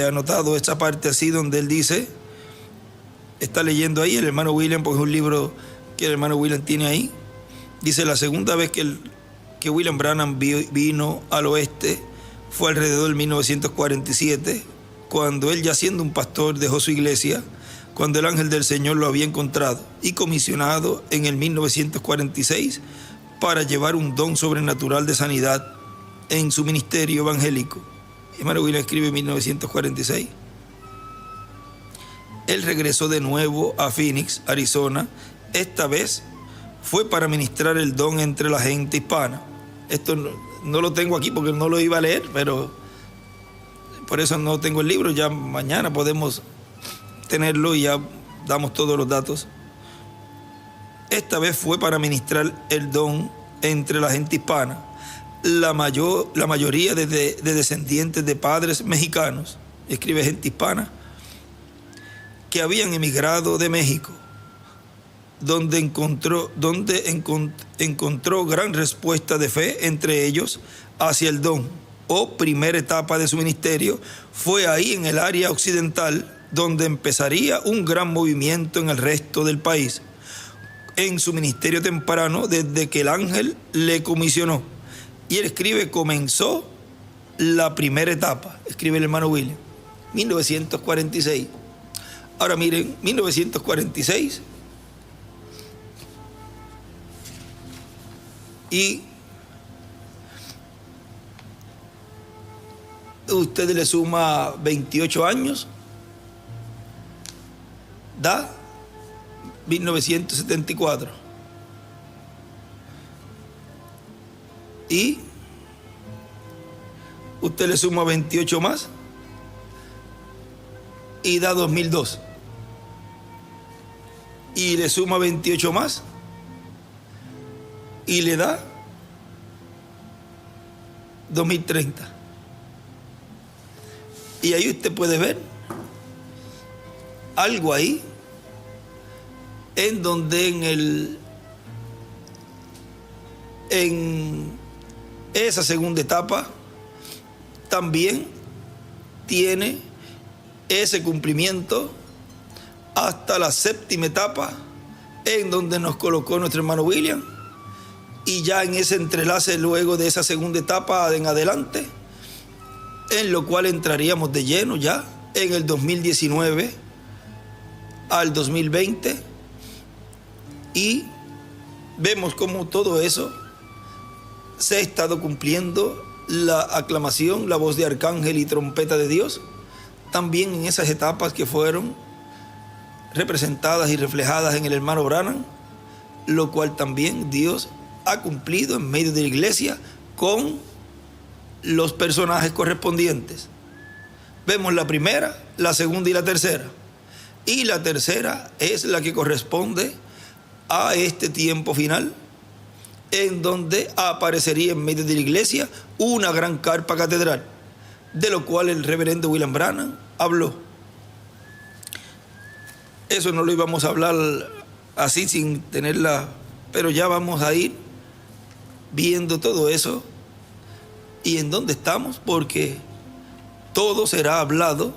anotado esta parte así, donde él dice, está leyendo ahí el hermano William, porque es un libro que el hermano William tiene ahí. Dice, la segunda vez que William Branham vino al oeste fue alrededor del 1947, cuando él, ya siendo un pastor, dejó su iglesia, cuando el ángel del Señor lo había encontrado y comisionado en el 1946 para llevar un don sobrenatural de sanidad en su ministerio evangélico. Hermano William escribe en 1946. Él regresó de nuevo a Phoenix, Arizona. Esta vez fue para ministrar el don entre la gente hispana. Esto no lo tengo aquí porque no lo iba a leer, pero por eso no tengo el libro. Ya mañana podemos tenerlo y ya damos todos los datos. Esta vez fue para ministrar el don entre la gente hispana. La mayoría de descendientes de padres mexicanos, escribe gente hispana, que habían emigrado de México, donde encontró gran respuesta de fe entre ellos hacia el don, o primera etapa de su ministerio. Fue ahí, en el área occidental, donde empezaría un gran movimiento en el resto del país, en su ministerio temprano, desde que el ángel le comisionó. Y él escribe, comenzó la primera etapa, escribe el hermano William, 1946. Ahora miren, 1946, y usted le suma 28 años, da 1974. Y usted le suma 28 más y da 2002. Y le suma 28 más y le da 2030. Y ahí usted puede ver algo ahí, en donde en esa segunda etapa también tiene ese cumplimiento hasta la séptima etapa, en donde nos colocó nuestro hermano William, y ya en ese entrelace luego de esa segunda etapa en adelante, en lo cual entraríamos de lleno ya en el 2019 al 2020, y vemos cómo todo eso se ha estado cumpliendo, la aclamación, la voz de arcángel y trompeta de Dios, también en esas etapas que fueron representadas y reflejadas en el hermano Branham, lo cual también Dios ha cumplido en medio de la iglesia con los personajes correspondientes. Vemos la primera, la segunda y la tercera. Y la tercera es la que corresponde a este tiempo final, en donde aparecería en medio de la iglesia una gran carpa catedral, de lo cual el reverendo William Branham habló. Eso no lo íbamos a hablar así sin tenerla, pero ya vamos a ir viendo todo eso y en dónde estamos, porque todo será hablado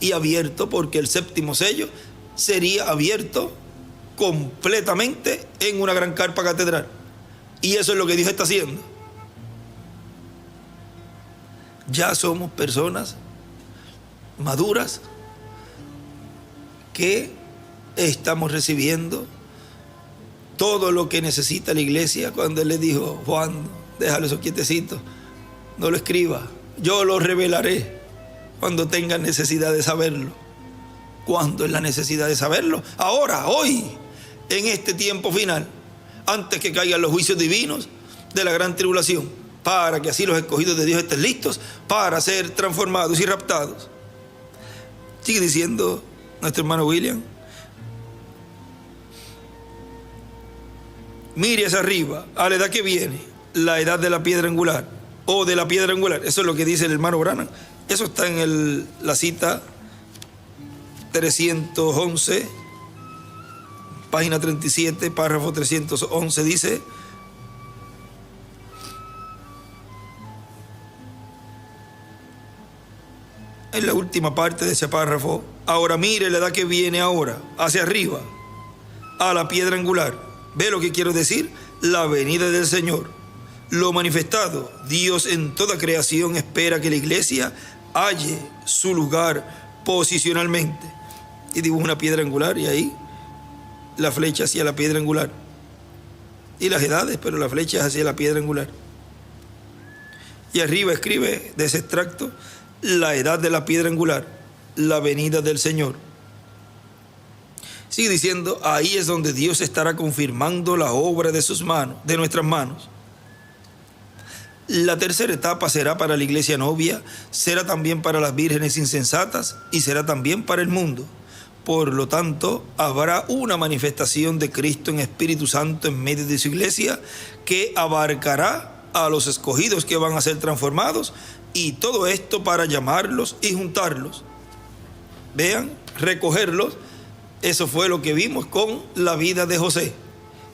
y abierto, porque el séptimo sello sería abierto completamente en una gran carpa catedral. Y eso es lo que Dios está haciendo. Ya somos personas maduras que estamos recibiendo todo lo que necesita la iglesia. Cuando él le dijo: Juan, déjalo eso quietecito, no lo escriba, yo lo revelaré cuando tenga necesidad de saberlo. ¿Cuándo es la necesidad de saberlo? Ahora, hoy, en este tiempo final, antes que caigan los juicios divinos de la gran tribulación, para que así los escogidos de Dios estén listos para ser transformados y raptados. Sigue diciendo nuestro hermano William: mire hacia arriba, a la edad que viene, la edad de la piedra angular, o de la piedra angular. Eso es lo que dice el hermano Branham. Eso está en la cita 311, página 37, párrafo 311, dice: en la última parte de ese párrafo, ahora mire la edad que viene ahora, hacia arriba, a la piedra angular. ¿Ve lo que quiero decir? La venida del Señor. Lo manifestado, Dios en toda creación espera que la iglesia halle su lugar posicionalmente. Y dibuja una piedra angular y ahí la flecha hacia la piedra angular. Y las edades, pero la flecha es hacia la piedra angular. Y arriba escribe de ese extracto: la edad de la piedra angular, la venida del Señor. Sigue diciendo: ahí es donde Dios estará confirmando la obra de sus manos, de nuestras manos. La tercera etapa será para la iglesia novia, será también para las vírgenes insensatas y será también para el mundo. Por lo tanto, habrá una manifestación de Cristo en Espíritu Santo en medio de su iglesia, que abarcará a los escogidos que van a ser transformados, y todo esto para llamarlos y juntarlos. Vean, recogerlos. Eso fue lo que vimos con la vida de José.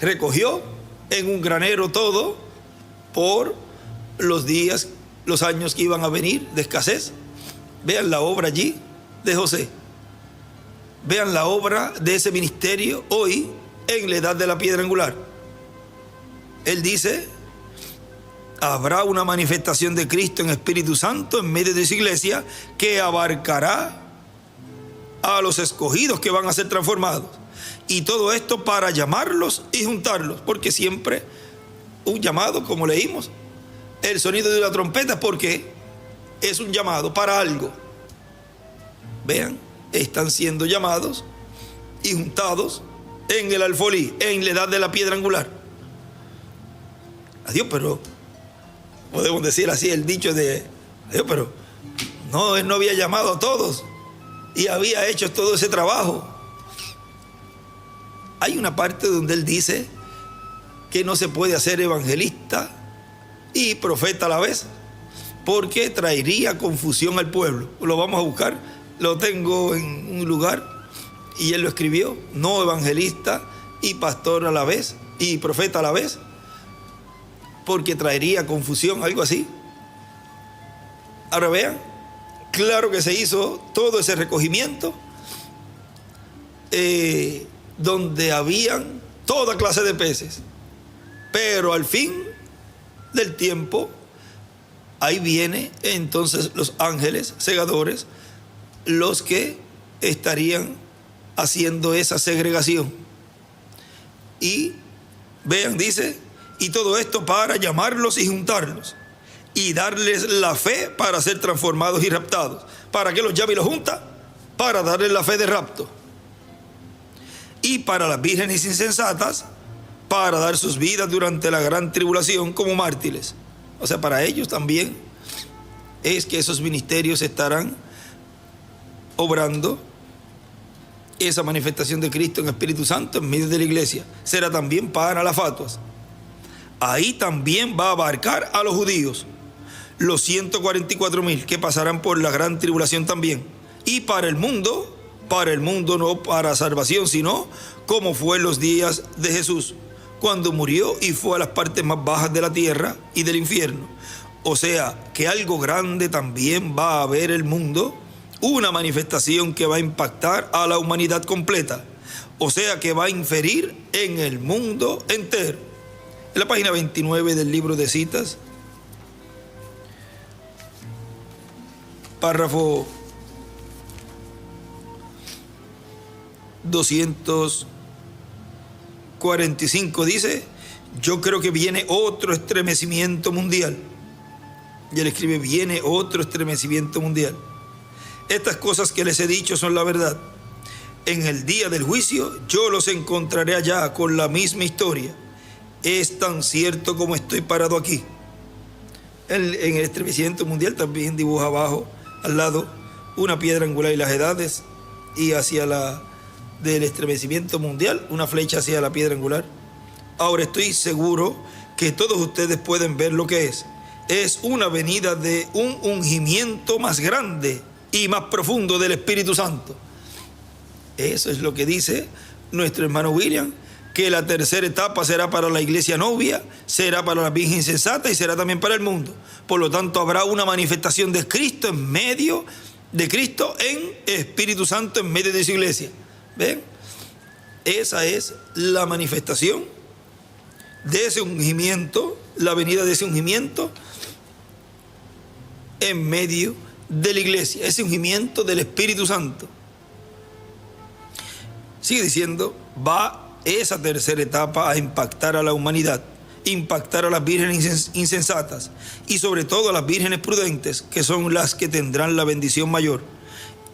Recogió en un granero todo por los días, los años que iban a venir de escasez. Vean la obra allí de José. Vean la obra de ese ministerio hoy en la edad de la piedra angular. Él dice: habrá una manifestación de Cristo en Espíritu Santo en medio de su iglesia, que abarcará a los escogidos que van a ser transformados. Y todo esto para llamarlos y juntarlos, porque siempre un llamado, como leímos, el sonido de la trompeta, porque es un llamado para algo. Vean, están siendo llamados y juntados en el alfolí, en la edad de la piedra angular. Adiós, pero podemos decir así el dicho de Dios, pero no, él no había llamado a todos y había hecho todo ese trabajo. Hay una parte donde él dice que no se puede hacer evangelista y profeta a la vez, porque traería confusión al pueblo. Lo vamos a buscar, lo tengo en un lugar y él lo escribió: no evangelista y pastor a la vez y profeta a la vez, porque traería confusión, algo así. Ahora vean, claro que se hizo todo ese recogimiento donde habían toda clase de peces. Pero al fin del tiempo, ahí viene entonces los ángeles segadores, los que estarían haciendo esa segregación. Y vean, dice, y todo esto para llamarlos y juntarlos y darles la fe para ser transformados y raptados. ¿Para qué los llama y los junta? Para darles la fe de rapto. Y para las vírgenes insensatas, para dar sus vidas durante la gran tribulación como mártires. O sea, para ellos también es que esos ministerios estarán obrando esa manifestación de Cristo en Espíritu Santo en medio de la iglesia. Será también para las fatuas. Ahí también va a abarcar a los judíos, los 144,000 que pasarán por la gran tribulación también. Y para el mundo no para salvación, sino como fue en los días de Jesús, cuando murió y fue a las partes más bajas de la tierra y del infierno. O sea, que algo grande también va a ver el mundo, una manifestación que va a impactar a la humanidad completa. O sea, que va a inferir en el mundo entero. En la página 29 del libro de citas, párrafo 245 dice: yo creo que viene otro estremecimiento mundial. Y él escribe: viene otro estremecimiento mundial. Estas cosas que les he dicho son la verdad. En el día del juicio yo los encontraré allá con la misma historia. Es tan cierto como estoy parado aquí. En el estremecimiento mundial también dibuja abajo, al lado, una piedra angular y las edades, y hacia la del estremecimiento mundial, una flecha hacia la piedra angular. Ahora estoy seguro que todos ustedes pueden ver lo que es. Es una venida de un ungimiento más grande y más profundo del Espíritu Santo. Eso es lo que dice nuestro hermano William, que la tercera etapa será para la iglesia novia, será para la virgen insensata y será también para el mundo. Por lo tanto, habrá una manifestación de Cristo en medio de Cristo en Espíritu Santo en medio de su iglesia. ¿Ven? Esa es la manifestación de ese ungimiento, la venida de ese ungimiento en medio de la iglesia, ese ungimiento del Espíritu Santo. Sigue diciendo, va esa tercera etapa a impactar a la humanidad, impactar a las vírgenes insensatas y sobre todo a las vírgenes prudentes, que son las que tendrán la bendición mayor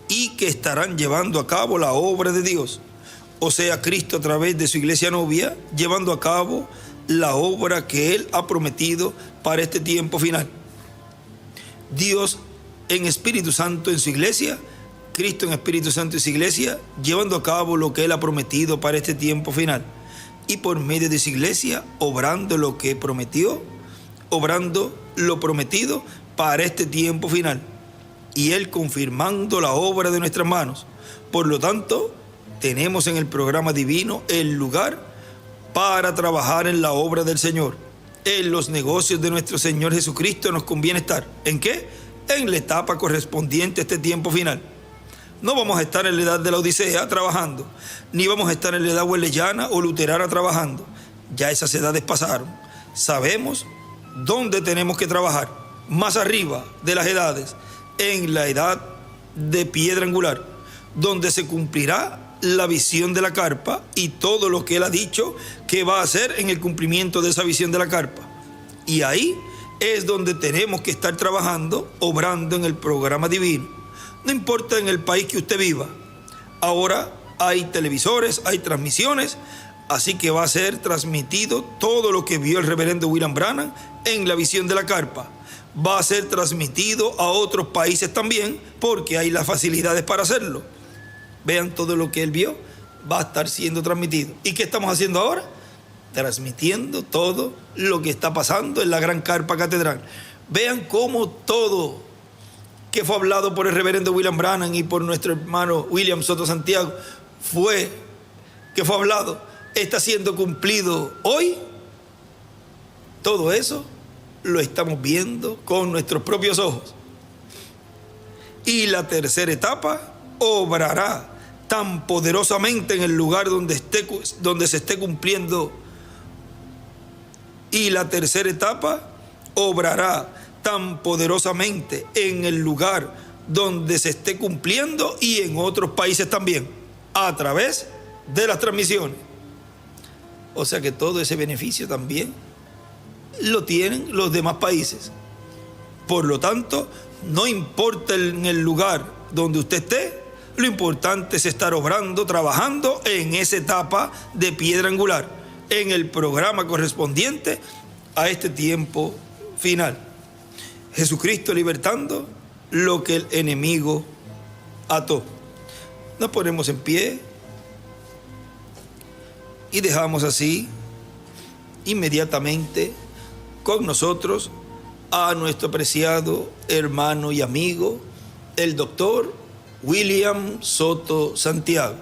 y que estarán llevando a cabo la obra de Dios. O sea, Cristo a través de su iglesia novia, llevando a cabo la obra que Él ha prometido para este tiempo final. Dios en Espíritu Santo en su iglesia, Cristo en Espíritu Santo en su iglesia, llevando a cabo lo que Él ha prometido para este tiempo final. Y por medio de su iglesia, obrando lo que prometió, obrando lo prometido para este tiempo final. Y Él confirmando la obra de nuestras manos. Por lo tanto, tenemos en el programa divino el lugar para trabajar en la obra del Señor. En los negocios de nuestro Señor Jesucristo nos conviene estar. ¿En qué? En la etapa correspondiente a este tiempo final. No vamos a estar en la edad de la Odisea trabajando, ni vamos a estar en la edad wesleyana o luterana trabajando. Ya esas edades pasaron. Sabemos dónde tenemos que trabajar. Más arriba de las edades, en la edad de piedra angular, donde se cumplirá la visión de la carpa y todo lo que Él ha dicho que va a hacer en el cumplimiento de esa visión de la carpa. Y ahí es donde tenemos que estar trabajando, obrando en el programa divino. No importa en el país que usted viva. Ahora hay televisores, hay transmisiones, así que va a ser transmitido todo lo que vio el reverendo William Branham en la visión de la carpa. Va a ser transmitido a otros países también, porque hay las facilidades para hacerlo. Vean, todo lo que él vio va a estar siendo transmitido. ¿Y qué estamos haciendo ahora? Transmitiendo todo lo que está pasando en la gran carpa catedral. Vean cómo todo que fue hablado por el reverendo William Branham y por nuestro hermano William Soto Santiago que fue hablado, está siendo cumplido hoy. Todo eso lo estamos viendo con nuestros propios ojos. Y la tercera etapa obrará tan poderosamente en el lugar donde se esté cumpliendo. Y la tercera etapa, obrará tan poderosamente en el lugar donde se esté cumpliendo y en otros países también, a través de las transmisiones. O sea que todo ese beneficio también lo tienen los demás países. Por lo tanto, no importa en el lugar donde usted esté, lo importante es estar obrando, trabajando en esa etapa de piedra angular, en el programa correspondiente a este tiempo final. Jesucristo libertando lo que el enemigo ató. Nos ponemos en pie y dejamos así inmediatamente con nosotros a nuestro apreciado hermano y amigo, el doctor William Soto Santiago.